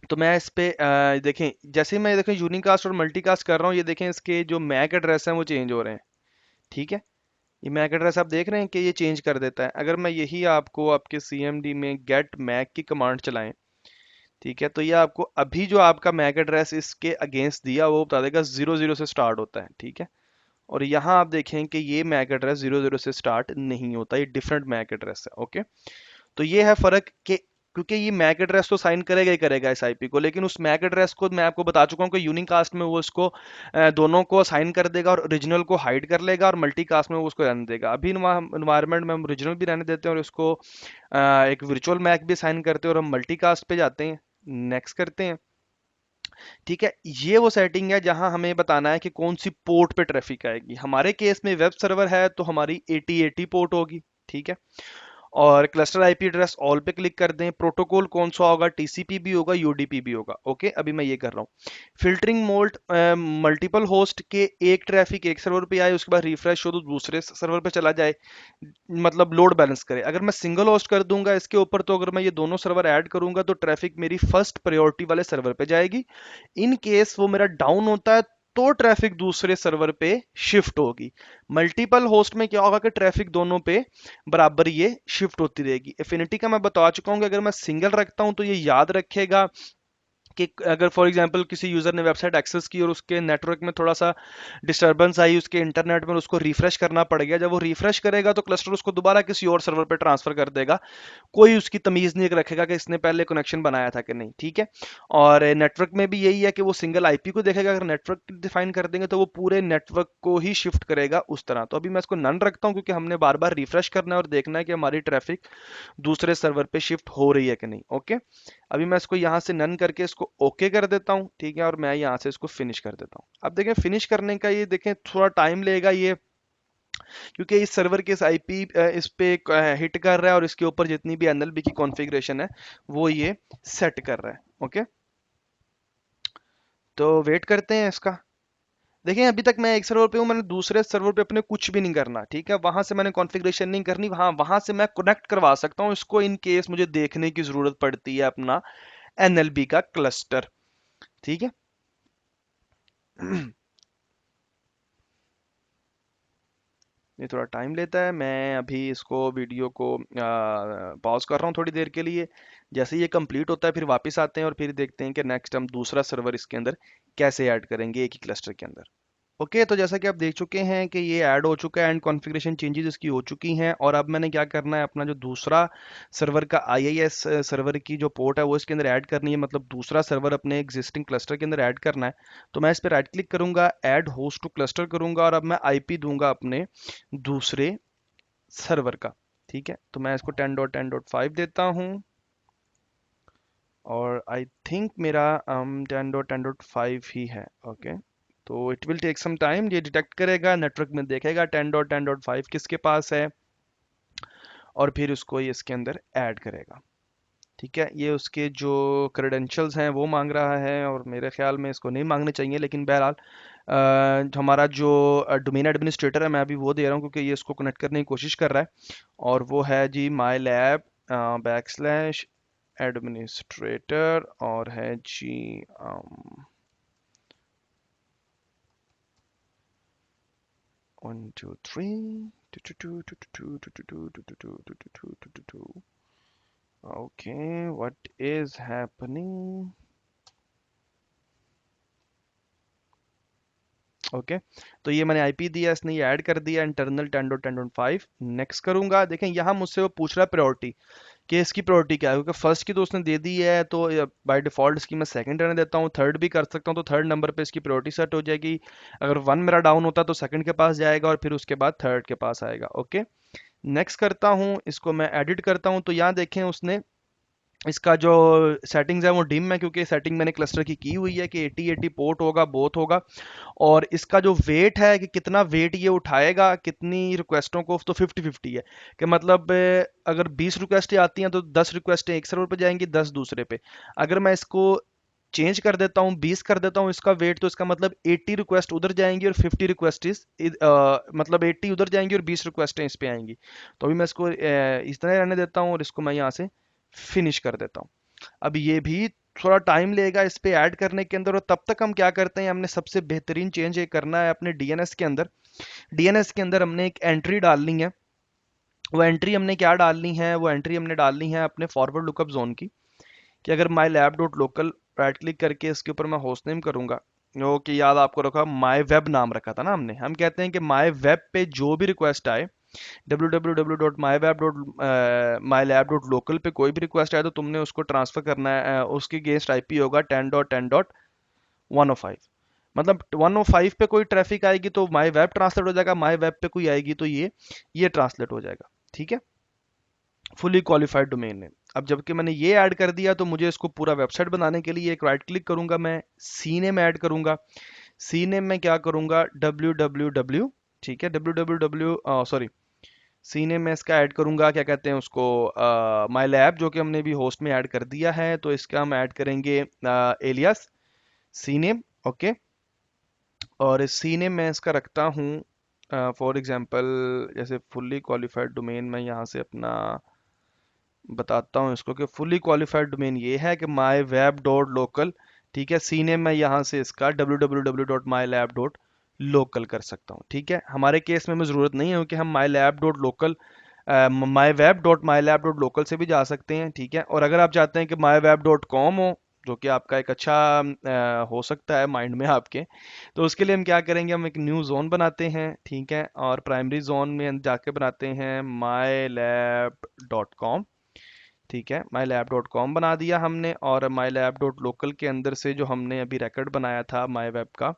तो मैं इस पे देखें, जैसे ही मैं देखें यूनिकास्ट और मल्टीकास्ट कर रहा हूँ, ये देखें इसके जो मैक एड्रेस हैं वो चेंज हो रहे हैं। ठीक है, ये मैक एड्रेस आप देख रहे हैं कि ये चेंज कर देता है। अगर मैं यही आपको आपके सीएमडी में गेट मैक की कमांड चलाएं, ठीक है, तो ये आपको अभी जो आपका मैक एड्रेस इसके अगेंस्ट दिया वो बता देगा 00 से स्टार्ट होता है। ठीक है, और यहाँ आप देखें कि ये मैक एड्रेस 00 से स्टार्ट नहीं होता, ये डिफरेंट मैक एड्रेस है। ओके, तो ये है फर्क कि क्योंकि ये मैक एड्रेस तो साइन करेगा ही करेगा इस आईपी को, लेकिन उस मैक एड्रेस को मैं आपको बता चुका हूँ कि यूनिकास्ट में वो इसको दोनों को साइन कर देगा, और ओरिजिनल को हाइड कर लेगा, और मल्टीकास्ट में वो उसको रहने देगा। अभी इन्वायरमेंट में हम ओरिजिनल भी रहने देते हैं, और इसको एक वर्चुअल मैक भी साइन करते हैं, और हम मल्टीकास्ट पे जाते हैं, नेक्स्ट करते हैं। ठीक है, ये वो सेटिंग है जहां हमें बताना है कि कौन सी पोर्ट पे ट्रैफिक आएगी। हमारे केस में वेब सर्वर है तो हमारी 8080 पोर्ट होगी। ठीक है। और क्लस्टर आईपी एड्रेस ऑल पे क्लिक कर दें। प्रोटोकॉल कौन सा होगा, टीसीपी भी होगा, यूडीपी भी होगा। ओके, अभी मैं ये कर रहा हूँ। फिल्टरिंग मोड, मल्टीपल होस्ट के एक ट्रैफिक एक सर्वर पे आए, उसके बाद रिफ्रेश हो तो दूसरे सर्वर पे चला जाए, मतलब लोड बैलेंस करे। अगर मैं सिंगल होस्ट कर दूंगा इसके ऊपर, तो अगर मैं ये दोनों सर्वर ऐड करूंगा तो ट्रैफिक मेरी फर्स्ट प्रायोरिटी वाले सर्वर पे जाएगी। इन केस वो मेरा डाउन होता है तो ट्रैफिक दूसरे सर्वर पे शिफ्ट होगी। मल्टीपल होस्ट में क्या होगा कि ट्रैफिक दोनों पे बराबर ये शिफ्ट होती रहेगी। एफिनिटी का मैं बता चुका हूँ कि अगर मैं सिंगल रखता हूं तो ये याद रखेगा कि अगर फॉर एग्जांपल किसी यूजर ने वेबसाइट एक्सेस की और उसके नेटवर्क में थोड़ा सा डिस्टरबेंस आई उसके इंटरनेट में, उसको रिफ्रेश करना पड़ गया, जब वो रिफ्रेश करेगा तो क्लस्टर उसको दोबारा किसी और सर्वर पे ट्रांसफर कर देगा। कोई उसकी तमीज नहीं रखेगा कि इसने पहले कनेक्शन बनाया था कि नहीं। ठीक है। और नेटवर्क में भी यही है कि वो सिंगल आईपी को देखेगा। अगर नेटवर्क डिफाइन कर देंगे तो वो पूरे नेटवर्क को ही शिफ्ट करेगा उस तरह। तो अभी मैं इसको नन रखता हूँ क्योंकि हमने बार बार रिफ्रेश करना है और देखना है कि हमारी ट्रैफिक दूसरे सर्वर पे शिफ्ट हो रही है कि नहीं। ओके, अभी मैं इसको यहाँ से नन करके इसको ओके कर देता हूँ। ठीक है, और मैं यहाँ से इसको फिनिश कर देता हूँ। अब देखें फिनिश करने का ये देखें थोड़ा टाइम लेगा ये, क्योंकि इस सर्वर के इस आईपी इस पे हिट कर रहा है और इसके ऊपर जितनी भी एनएलबी की कॉन्फ़िगरेशन है वो ये सेट कर रहा है। ओके, तो वेट करते हैं इसका। देखिए अभी तक मैं एक सर्वर पे हूँ, मैंने दूसरे सर्वर पे अपने कुछ भी नहीं करना। ठीक है, वहां से मैंने कॉन्फ़िगरेशन नहीं करनी। हाँ, वहां से मैं कनेक्ट करवा सकता हूँ इसको इन केस मुझे देखने की जरूरत पड़ती है अपना एनएलबी का क्लस्टर। ठीक है। ये थोड़ा टाइम लेता है, मैं अभी इसको वीडियो को पॉज कर रहा हूँ थोड़ी देर के लिए। जैसे ये कंप्लीट होता है फिर वापस आते हैं और फिर देखते हैं कि नेक्स्ट हम दूसरा सर्वर इसके अंदर कैसे ऐड करेंगे एक ही क्लस्टर के अंदर। ओके, तो जैसा कि आप देख चुके हैं कि ये ऐड हो चुका है एंड कॉन्फ़िगरेशन चेंजेस इसकी हो चुकी हैं। और अब मैंने क्या करना है, अपना जो दूसरा सर्वर का आईआईएस सर्वर की जो पोर्ट है वो इसके अंदर ऐड करनी है, मतलब दूसरा सर्वर अपने एग्जिस्टिंग क्लस्टर के अंदर ऐड करना है। तो मैं इस पर राइट क्लिक करूंगा, ऐड होस्ट टू क्लस्टर करूंगा और अब मैं आईपी दूंगा अपने दूसरे सर्वर का। ठीक है, तो मैं इसको 10.10.5 देता हूँ और आई थिंक मेरा 10.10.5 ही है। ओके, तो it will take some time, ये डिटेक्ट करेगा, नेटवर्क में देखेगा 10.10.5 किसके पास है और फिर उसको ये इसके अंदर ऐड करेगा। ठीक है, ये उसके जो क्रेडेंशियल्स हैं वो मांग रहा है और मेरे ख्याल में इसको नहीं मांगने चाहिए, लेकिन बहरहाल हमारा जो डोमेन एडमिनिस्ट्रेटर है मैं अभी वो दे रहा हूँ क्योंकि ये इसको कनेक्ट करने की कोशिश कर रहा है। और वो है जी माई लैब बैकस्लैश एडमिनिस्ट्रेटर और है जी 1 2 3 okay, what is happening. Okay, तो ये मैंने आईपी दिया, इसने ये ऐड कर दिया इंटरनल 10.10.5। नेक्स्ट करूंगा, देखें यहाँ मुझसे वो पूछ रहा है प्रायोरिटी कि इसकी प्रायोरिटी क्या है, क्योंकि फर्स्ट की तो उसने दे दी है तो बाय डिफॉल्ट इसकी मैं सेकंड रहने देता हूँ। थर्ड भी कर सकता हूँ, तो थर्ड नंबर पे इसकी प्रायोरिटी सेट हो जाएगी। अगर वन मेरा डाउन होता तो सेकंड के पास जाएगा और फिर उसके बाद थर्ड के पास आएगा। ओके, नेक्स्ट करता हूँ, इसको मैं एडिट करता हूँ। तो यहाँ देखें उसने इसका जो सेटिंग्स है वो डिम है, क्योंकि सेटिंग मैंने क्लस्टर की हुई है कि 8080 पोर्ट होगा, बोथ होगा। और इसका जो वेट है कि कितना वेट ये उठाएगा कितनी रिक्वेस्टों को, तो 50-50 है कि मतलब अगर 20 रिक्वेस्टें आती हैं तो 10 रिक्वेस्टें एक सर्वर पे जाएंगी, 10 दूसरे पे। अगर मैं इसको चेंज कर देता हूँ, 20 कर देता हूँ इसका वेट, तो इसका मतलब 80 रिक्वेस्ट उधर जाएंगी और 50 रिक्वेस्ट मतलब 80 उधर जाएंगी और 20 रिक्वेस्टें इस पे आएंगी। तो अभी मैं इसको इस तरह रहने देता हूँ और इसको मैं यहाँ से फिनिश कर देता हूँ। अब ये भी थोड़ा टाइम लेगा इस पे ऐड करने के अंदर, और तब तक हम क्या करते हैं, हमने सबसे बेहतरीन चेंज ये करना है अपने डीएनएस के अंदर। डीएनएस के अंदर हमने एक एंट्री डालनी है। वो एंट्री हमने क्या डालनी है, वो एंट्री हमने डालनी है अपने फॉरवर्ड लुकअप जोन की, कि अगर my lab dot local right click करके इसके ऊपर मैं होस्ट नेम करूंगा, जो कि याद आपको रखा माई वेब नाम रखा था ना हमने। हम कहते हैं कि माई वेब पे जो भी रिक्वेस्ट आए, www.myweb.mylab.local पे कोई भी रिक्वेस्ट आए तो तुमने उसको ट्रांसफर करना है, उसकी अगेंस्ट आईपी होगा 10.10.105। मतलब 105 पे कोई ट्रैफिक आएगी तो माई वेब ट्रांसलेट हो जाएगा, माई वेब पे कोई आएगी तो ये ट्रांसलेट हो जाएगा। ठीक है, फुली क्वालिफाइड डोमेन नेम। अब जबकि मैंने ये ऐड कर दिया तो मुझे इसको पूरा वेबसाइट बनाने के लिए एक राइट क्लिक करूंगा, मैं सी नेम ऐड करूंगा। सी नेम में क्या करूंगा, www। ठीक है, www सॉरी सीने में इसका ऐड करूंगा, क्या कहते हैं उसको, माई लैब, जो कि हमने भी होस्ट में ऐड कर दिया है, तो इसका हम ऐड करेंगे एलियास सीनेम। ओके, और इस सीनेम में इसका रखता हूँ फॉर एग्जांपल, जैसे फुल्ली क्वालिफाइड डोमेन, मैं यहाँ से अपना बताता हूँ इसको कि फुल्ली क्वालिफाइड डोमेन ये है कि माई वेब डॉट लोकल। ठीक है, सीनेम मैं यहाँ से इसका www.mylab.local कर सकता हूँ। ठीक है, हमारे केस में हमें ज़रूरत नहीं है कि हम mylab.local, माई वेब डॉट माई लैब डॉट लोकल से भी जा सकते हैं। ठीक है, और अगर आप चाहते हैं कि माई वेब डॉट कॉम हो, जो कि आपका एक अच्छा हो सकता है माइंड में आपके, तो उसके लिए हम क्या करेंगे, हम एक न्यू जोन बनाते हैं। ठीक है, और प्राइमरी जोन में हम जाके बनाते हैं माई लैब डॉट कॉम। ठीक है, माई लैब डॉट कॉम बना दिया हमने, और माई लैब डॉट लोकल के अंदर से जो हमने अभी रिकॉर्ड बनाया था माई वेब का,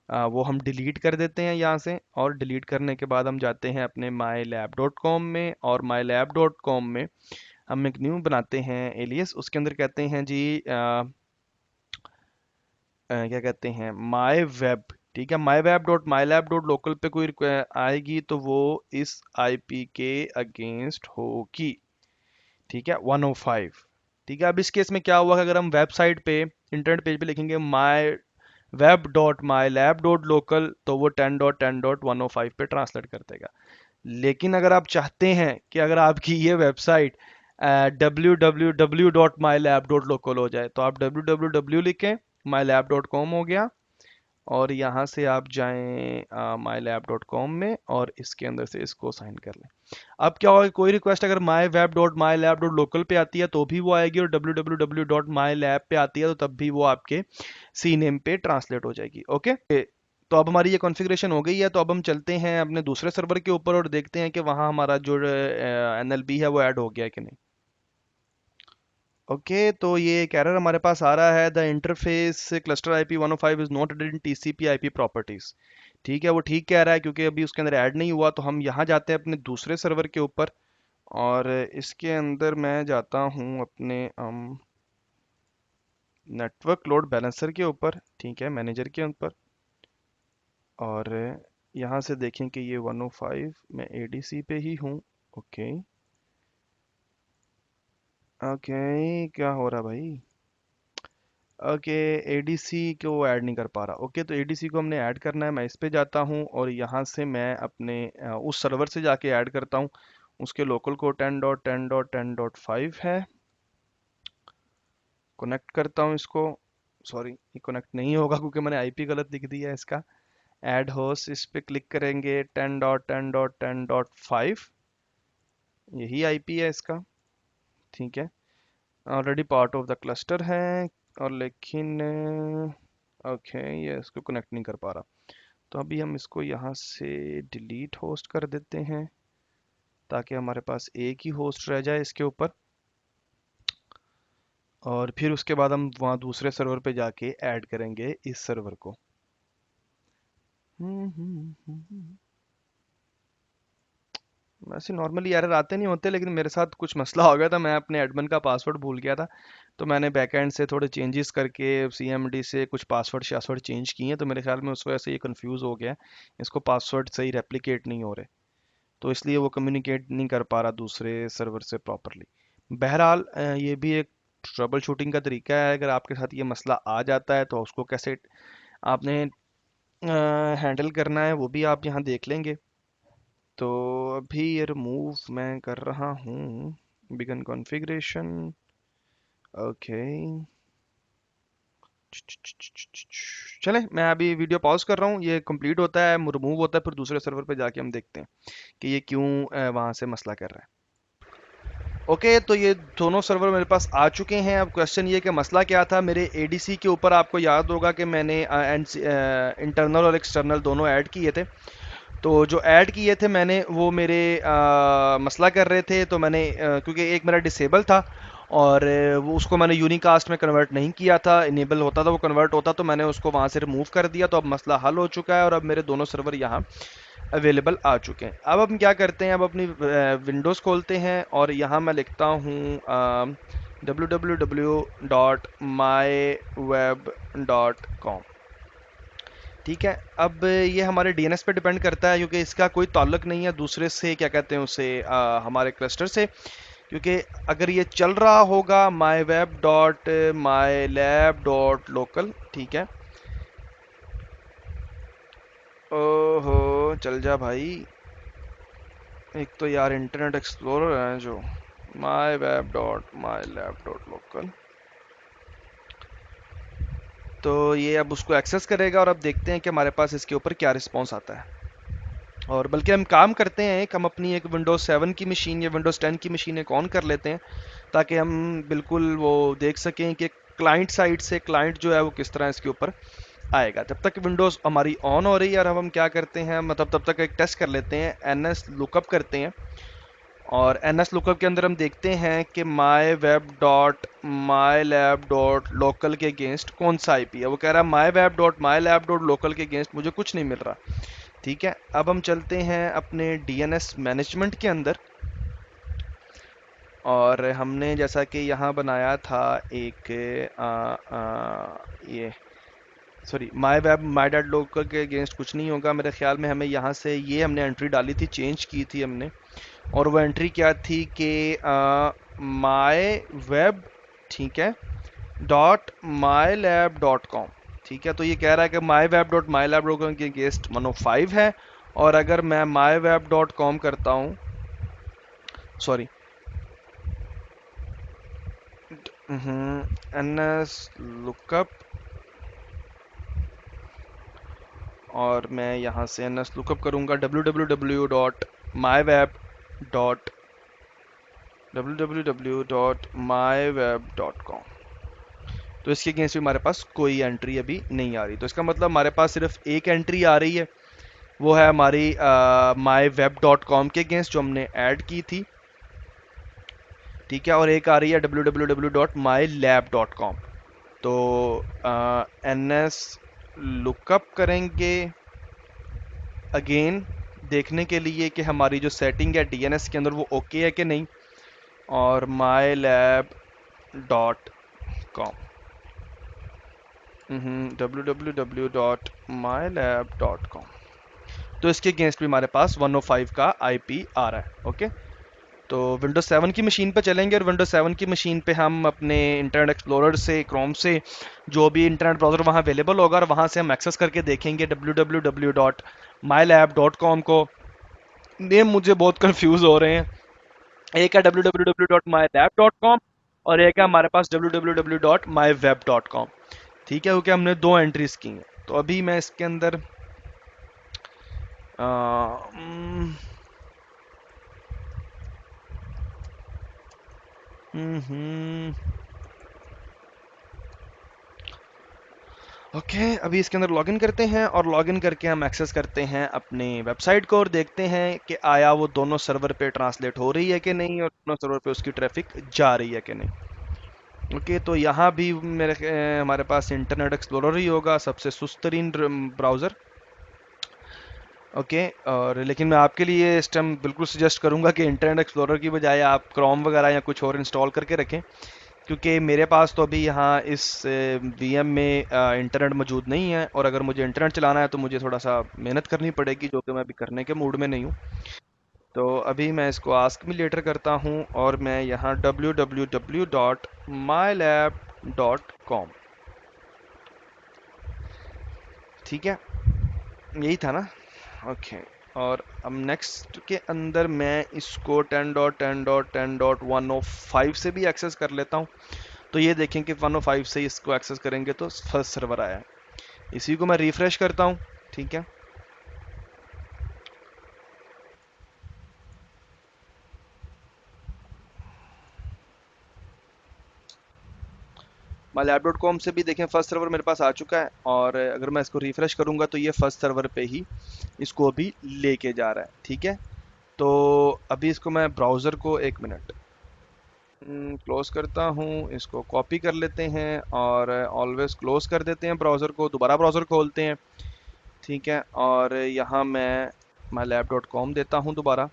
वो हम डिलीट कर देते हैं यहाँ से। और डिलीट करने के बाद हम जाते हैं अपने माई लैब डॉट कॉम में, और माई लैब डॉट कॉम में हम एक न्यू बनाते हैं एलियस, उसके अंदर कहते हैं जी क्या कहते हैं, माई वेब। ठीक है, माई वेब डॉट माई लैब डॉट लोकल पे कोई आएगी तो वो इस आईपी के अगेंस्ट होगी। ठीक है, 105। ठीक है, अब इस केस में क्या हुआ कि अगर हम वेबसाइट पे, इंटरनेट पेज पे लिखेंगे माई वेब डॉट माई लैब डॉट लोकल, तो वो 10.10.105 पे ट्रांसलेट कर देगा। लेकिन अगर आप चाहते हैं कि अगर आपकी ये वेबसाइट www.mylab.local हो जाए, तो आप www लिखें, mylab.com हो गया, और यहाँ से आप जाएं mylab.com में, और इसके अंदर से इसको साइन कर लें। अब क्या होगा, कोई रिक्वेस्ट अगर myweb.mylab.local पे आती है तो भी वो आएगी, और www.mylab पे आती है तो तब भी वो आपके सी नेम पे ट्रांसलेट हो जाएगी। ओके, तो अब हमारी ये कॉन्फ़िगरेशन हो गई है, तो अब हम चलते हैं अपने दूसरे सर्वर के ऊपर और देखते हैं कि वहाँ हमारा जो एनएलबी है वो ऐड हो गया है कि नहीं। ओके, तो ये एक एरर हमारे पास आ रहा है, the interface cluster IP 105 is not added in TCP IP properties. ठीक है, वो ठीक कह रहा है क्योंकि अभी उसके अंदर ऐड नहीं हुआ। तो हम यहाँ जाते हैं अपने दूसरे सर्वर के ऊपर, और इसके अंदर मैं जाता हूँ अपने नेटवर्क लोड बैलेंसर के ऊपर। ठीक है, मैनेजर के ऊपर, और यहाँ से देखें कि ये 105 मैं एडीसी पे ही हूँ। ओके, ओके, क्या हो रहा भाई। ओके, एडीसी को ऐड नहीं कर पा रहा। ओके, तो एडीसी को हमने ऐड करना है। मैं इस पे जाता हूँ और यहाँ से मैं अपने उस सर्वर से जाके ऐड करता हूँ। उसके लोकल को 10.10.10.5 है। कनेक्ट करता हूँ इसको। सॉरी, ये कनेक्ट नहीं होगा क्योंकि मैंने आईपी गलत लिख दिया है इसका। ऐड होस्ट, इस पे क्लिक करेंगे, 10.10.10.5 यही आईपी है इसका। ठीक है, already part of the cluster है, और लेकिन ओके ये इसको कनेक्ट नहीं कर पा रहा। तो अभी हम इसको यहाँ से डिलीट होस्ट कर देते हैं ताकि हमारे पास एक ही होस्ट रह जाए इसके ऊपर, और फिर उसके बाद हम वहाँ दूसरे सर्वर पे जाके ऐड करेंगे इस सर्वर को। वैसे नॉर्मली एरर आते नहीं होते, लेकिन मेरे साथ कुछ मसला हो गया था, मैं अपने एडमिन का पासवर्ड भूल गया था। तो मैंने बैकएंड से थोड़े चेंजेस करके सीएमडी से कुछ पासवर्ड शासवर्ड चेंज किए हैं, तो मेरे ख्याल में उस वजह से ये कंफ्यूज हो गया है। इसको पासवर्ड सही रेप्लिकेट नहीं हो रहे, तो इसलिए वो कम्युनिकेट नहीं कर पा रहा दूसरे सर्वर से प्रॉपरली। बहरहाल ये भी एक ट्रबल शूटिंग का तरीका है। अगर आपके साथ ये मसला आ जाता है तो उसको कैसे आपने हैंडल करना है वो भी आप यहाँ देख लेंगे। तो अभी ये रिमूव मैं कर रहा हूँ, बिगन कॉन्फ़िगरेशन। ओके, चले मैं अभी वीडियो पॉज कर रहा हूँ, ये कंप्लीट होता है, रिमूव होता है, फिर दूसरे सर्वर पे जाके हम देखते हैं कि ये क्यों वहाँ से मसला कर रहा है। ओके, तो ये दोनों सर्वर मेरे पास आ चुके हैं। अब क्वेश्चन ये कि मसला क्या था मेरे एडीसी के ऊपर। आपको याद होगा कि मैंने इंटरनल और एक्सटर्नल दोनों ऐड किए थे। तो जो ऐड किए थे मैंने वो मेरे मसला कर रहे थे, तो मैंने क्योंकि एक मेरा डिसेबल था, और वो उसको मैंने यूनिकास्ट में कन्वर्ट नहीं किया था, इनेबल होता था वो कन्वर्ट होता, तो मैंने उसको वहाँ से रिमूव कर दिया। तो अब मसला हल हो चुका है और अब मेरे दोनों सर्वर यहाँ अवेलेबल आ चुके हैं। अब हम क्या करते हैं, अब अपनी विंडोज़ खोलते हैं, और यहाँ मैं लिखता हूँ www.myweb.com। ठीक है। अब ये हमारे डीएनएस पे डिपेंड करता है, क्योंकि इसका कोई ताल्लुक नहीं है दूसरे से, क्या कहते हैं उसे, हमारे क्लस्टर से। क्योंकि अगर ये चल रहा होगा माई वेब डॉट माई लैब डॉट लोकल, ठीक है। ओहो, चल जा भाई। एक तो यार इंटरनेट एक्सप्लोरर है जो माई वेब डॉट माई लैब डॉट लोकल, तो ये अब उसको एक्सेस करेगा और अब देखते हैं कि हमारे पास इसके ऊपर क्या रिस्पॉन्स आता है। और बल्कि हम काम करते हैं, एक हम अपनी एक विंडोज़ 7 की मशीन या विंडोज़ 10 की मशीन एक ऑन कर लेते हैं, ताकि हम बिल्कुल वो देख सकें कि क्लाइंट साइड से क्लाइंट जो है वो किस तरह इसके ऊपर आएगा। जब तक विंडोज़ हमारी ऑन हो रही है, और अब हम क्या करते हैं, मतलब तब तक एक टेस्ट कर लेते हैं, एन एस लुकअप करते हैं। और एन एस लुकअप के अंदर हम देखते हैं कि माई वेब डॉट माई लैब डॉट लोकल के अगेंस्ट कौन सा आईपी है। वो कह रहा है माई वेब डॉट माई लैब डॉट लोकल के अगेंस्ट मुझे कुछ नहीं मिल रहा। ठीक है, अब हम चलते हैं अपने डीएनएस मैनेजमेंट के अंदर, और हमने जैसा कि यहाँ बनाया था एक ये सॉरी, माई वेब माई डॉट लोकल के अगेंस्ट कुछ नहीं होगा मेरे ख्याल में। हमें यहाँ से ये हमने एंट्री डाली थी, चेंज की थी हमने, और वो एंट्री क्या थी कि माई वेब, ठीक है, डॉट माई लैब डॉट कॉम। ठीक है, तो ये कह रहा है कि माई वेब डॉट माई लैब डॉट कॉम की अगेंस्ट 105 है। और अगर मैं माई वेब डॉट कॉम करता हूँ, सॉरी, एन एस लुकअप, और मैं यहाँ से एन एस लुकअप करूँगा डब्ल्यू डब्ल्यू डब्ल्यू डॉट माई वेब डॉट www.myweb.com, तो इसके अगेंस्ट भी हमारे पास कोई एंट्री अभी नहीं आ रही। तो इसका मतलब हमारे पास सिर्फ एक एंट्री आ रही है, वो है हमारी माई वेब डॉट कॉम के अगेंस्ट जो हमने ऐड की थी। ठीक है, और एक आ रही है www.mylab.com। तो एन एस लुकअप करेंगे अगेन, देखने के लिए कि हमारी जो सेटिंग है डीएनएस के अंदर वो ओके है कि नहीं, और माई लैब डॉट कॉम, www.mylab.com, तो इसके अगेंस्ट भी हमारे पास 105 का आईपी आ रहा है। ओके, तो विंडोज 7 की मशीन पे चलेंगे, और विंडोज 7 की मशीन पे हम अपने इंटरनेट एक्सप्लोरर से, क्रोम से, जो भी इंटरनेट ब्राउज़र वहाँ अवेलेबल होगा, और वहाँ से हम एक्सेस करके देखेंगे www.mylab.com को। नेम मुझे बहुत कंफ्यूज हो रहे हैं, एक है www.mylab.com और एक है हमारे पास www.myweb.com। ठीक है, क्योंकि हमने दो एंट्रीज की हैं। तो अभी मैं इसके अंदर ओके, अभी इसके अंदर लॉगिन करते हैं, और लॉगिन करके हम एक्सेस करते हैं अपनी वेबसाइट को, और देखते हैं कि आया वो दोनों सर्वर पे ट्रांसलेट हो रही है कि नहीं, और दोनों सर्वर पे उसकी ट्रैफिक जा रही है कि नहीं। ओके, तो यहाँ भी हमारे पास इंटरनेट एक्सप्लोरर ही होगा, सबसे सुस्तरीन ब्राउज़र। ओके, और लेकिन मैं आपके लिए इस टाइम बिल्कुल सजेस्ट करूंगा कि इंटरनेट एक्सप्लोरर की बजाय आप क्रोम वगैरह या कुछ और इंस्टॉल करके रखें, क्योंकि मेरे पास तो अभी यहाँ इस वीएम में इंटरनेट मौजूद नहीं है, और अगर मुझे इंटरनेट चलाना है तो मुझे थोड़ा सा मेहनत करनी पड़ेगी, जो कि मैं अभी करने के मूड में नहीं हूँ। तो अभी मैं इसको आस्क मी लेटर करता हूँ, और मैं यहाँ www.mylab.com, ठीक है, यही था ना। ओके, और अब नेक्स्ट के अंदर मैं इसको 10.10.10.105 से भी एक्सेस कर लेता हूँ। तो ये देखें कि 105 से इसको एक्सेस करेंगे तो फर्स्ट सर्वर आया है। इसी को मैं रिफ्रेश करता हूँ, ठीक है। mylab.com से भी देखें फर्स्ट सर्वर मेरे पास आ चुका है, और अगर मैं इसको रिफ्रेश करूँगा तो ये फर्स्ट सर्वर पे ही इसको अभी लेके जा रहा है। ठीक है, तो अभी इसको मैं ब्राउज़र को, एक मिनट, क्लोज करता हूँ, इसको कॉपी कर लेते हैं, और ऑलवेज क्लोज कर देते हैं ब्राउज़र को, दोबारा ब्राउज़र खोलते हैं। ठीक है, और यहाँ मैं mylab.com देता हूँ दोबारा।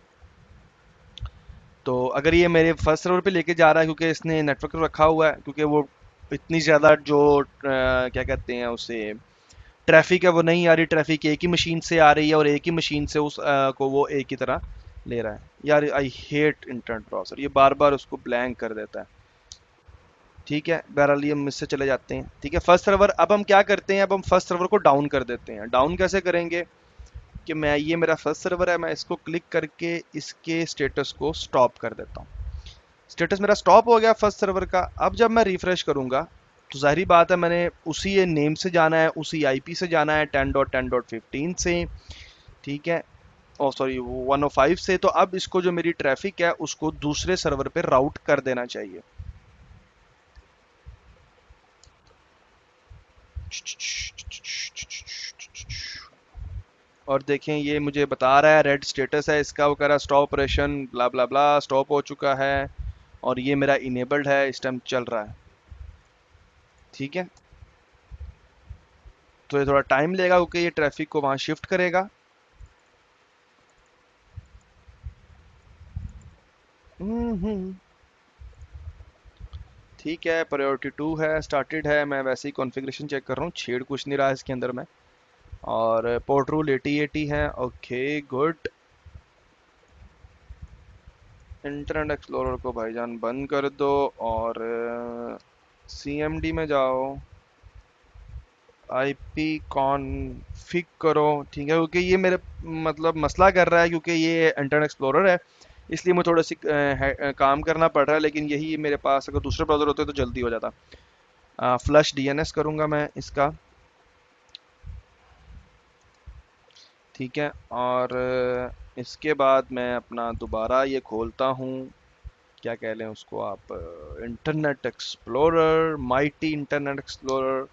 तो अगर ये मेरे फर्स्ट सर्वर पे लेके जा रहा है, क्योंकि इसने नेटवर्क रखा हुआ है, क्योंकि वो इतनी ज़्यादा जो क्या कहते हैं उसे, ट्रैफिक है वो नहीं आ रही, ट्रैफिक एक ही मशीन से आ रही है और एक ही मशीन से उस को वो एक ही तरह ले रहा है। यार आई हेट इंटरनेट ब्राउज़र, ये बार बार उसको ब्लैंक कर देता है। ठीक है, बहरहाल ये हम इससे चले जाते हैं। ठीक है, फर्स्ट सर्वर, अब हम क्या करते हैं, अब हम फर्स्ट सर्वर को डाउन कर देते हैं। डाउन कैसे करेंगे कि मैं, ये मेरा फर्स्ट सर्वर है, मैं इसको क्लिक करके इसके स्टेटस को स्टॉप कर देता हूँ। स्टेटस मेरा स्टॉप हो गया फर्स्ट सर्वर का। अब जब मैं रिफ्रेश करूंगा तो जाहिर बात है मैंने उसी ये नेम से जाना है, उसी आईपी से जाना है, 10.10.15 से। ठीक है, ओ सॉरी 105 से। तो अब इसको जो मेरी ट्रैफिक है उसको दूसरे सर्वर पे राउट कर देना चाहिए। और देखें ये मुझे बता रहा है, रेड स्टेटस है इसका, वो कह रहा है स्टॉप ऑपरेशन ब्ला ब्ला ब्ला, स्टॉप हो चुका है और ये मेरा इनेबल्ड है, इस टाइम चल रहा है। ठीक है, तो ये थोड़ा टाइम लेगा क्योंकि ये ट्रैफिक को वहां शिफ्ट करेगा। हम्म। ठीक है, प्रायोरिटी 2 है, स्टार्टेड है। मैं वैसे ही कॉन्फ़िगरेशन चेक कर रहा हूँ, छेड़ कुछ नहीं रहा है इसके अंदर में। और पोर्ट रूल 8080 है, ओके गुड। इंटरनेट एक्सप्लोरर को भाईजान बंद कर दो और सीएमडी में जाओ, आईपी कॉन्फ़िग करो। ठीक है, क्योंकि ये मेरे मतलब मसला कर रहा है, क्योंकि ये इंटरनेट एक्सप्लोरर है इसलिए मुझे थोड़ा सी काम करना पड़ रहा है। लेकिन यही मेरे पास अगर दूसरे ब्राउज़र होते तो जल्दी हो जाता। फ्लश डीएनएस करूँगा मैं इसका। ठीक है, और इसके बाद मैं अपना दोबारा ये खोलता हूँ, क्या कह लें उसको आप, internet explorer, mighty internet explorer.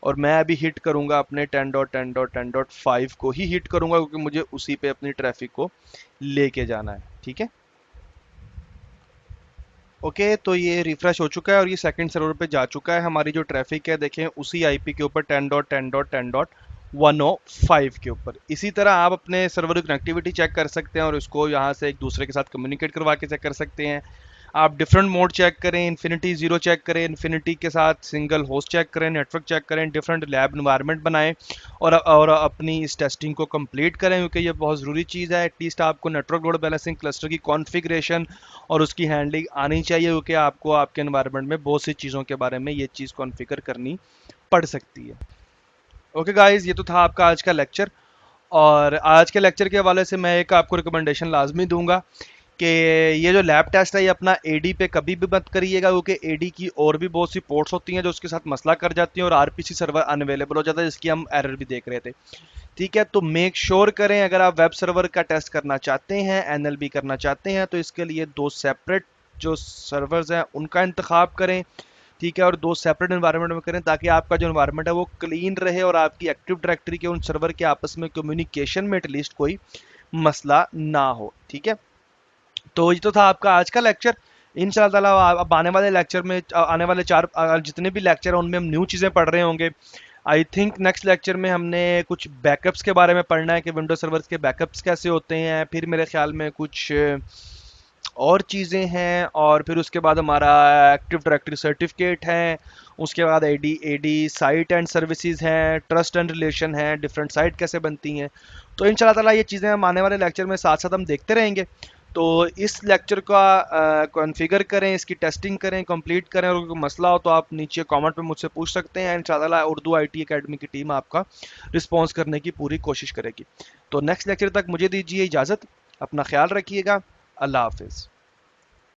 और मैं अभी हिट करूँगा अपने 10.10.10.5 को ही हिट करूँगा, क्योंकि मुझे उसी पे अपनी ट्रैफिक को लेके जाना है। ठीक है, ओके, तो ये रिफ्रेश हो चुका है और ये सेकंड सर्वर पे जा चुका है। हमारी जो ट्रैफिक है देखें उसी आईपी के ऊपर 10.10.10.105 के ऊपर। इसी तरह आप अपने सर्वर की कनेक्टिविटी चेक कर सकते हैं और इसको यहाँ से एक दूसरे के साथ कम्युनिकेट करवा के चेक कर सकते हैं। आप डिफरेंट मोड चेक करें, इन्फिनिटी जीरो चेक करें, इन्फिनिटी के साथ सिंगल होस्ट चेक करें, नेटवर्क चेक करें, डिफरेंट लैब इन्वायरमेंट बनाएं और अपनी इस टेस्टिंग को कंप्लीट करें, क्योंकि ये बहुत ज़रूरी चीज़ है। एटलीस्ट आपको नेटवर्क लोड बैलेंसिंग, क्लस्टर की कॉन्फ़िगरेशन और उसकी हैंडलिंग आनी चाहिए, क्योंकि आपको आपके एनवायरनमेंट में बहुत सी चीज़ों के बारे में ये चीज़ कॉन्फ़िगर करनी पड़ सकती है। ओके गाइस, ये तो था आपका आज का लेक्चर। और आज के लेक्चर के हवाले से मैं एक आपको रिकमेंडेशन लाजमी दूंगा कि ये जो लैब टेस्ट है ये अपना एडी पे कभी भी मत करिएगा, क्योंकि एडी की और भी बहुत सी पोर्ट्स होती हैं जो उसके साथ मसला कर जाती हैं और आरपीसी सर्वर अनअवेलेबल हो जाता है, जिसकी हम एरर भी देख रहे थे। ठीक है, तो मेक श्योर करें अगर आप वेब सर्वर का टेस्ट करना चाहते हैं, एनएलबी करना चाहते हैं, तो इसके लिए दो सेपरेट जो सर्वर्स हैं उनका इंतखाब करें। ठीक है, और दो सेपरेट एनवायरनमेंट में करें, ताकि आपका जो एनवायरनमेंट है वो क्लीन रहे और आपकी एक्टिव डायरेक्टरी के उन सर्वर के आपस में कम्युनिकेशन में एटलीस्ट कोई मसला ना हो। ठीक है, तो ये तो था आपका आज का लेक्चर। इंशाल्लाह ताला अब आने वाले लेक्चर में, आने वाले चार जितने भी लेक्चर हैं उनमें हम न्यू चीज़ें पढ़ रहे होंगे। आई थिंक नेक्स्ट लेक्चर में हमने कुछ बैकअप्स के बारे में पढ़ना है कि विंडोज सर्वर्स के बैकअप्स कैसे होते हैं। फिर मेरे ख्याल में कुछ और चीज़ें हैं, और फिर उसके बाद हमारा एक्टिव डायरेक्टरी सर्टिफिकेट है। उसके बाद AD AD site and services हैं, ट्रस्ट एंड रिलेशन है, डिफरेंट साइट कैसे बनती हैं। तो इंशाल्लाह ताला ये चीज़ें हम आने वाले लेक्चर में साथ साथ हम देखते रहेंगे। तो इस लेक्चर का कॉन्फ़िगर करें, इसकी टेस्टिंग करें, कंप्लीट करें, और कोई मसला हो तो आप नीचे कमेंट में मुझसे पूछ सकते हैं। इंशाल्लाह उर्दू आईटी एकेडमी की टीम आपका रिस्पॉन्स करने की पूरी कोशिश करेगी। तो नेक्स्ट लेक्चर तक मुझे दीजिए इजाज़त, अपना ख्याल रखिएगा, अल्लाह हाफिज़।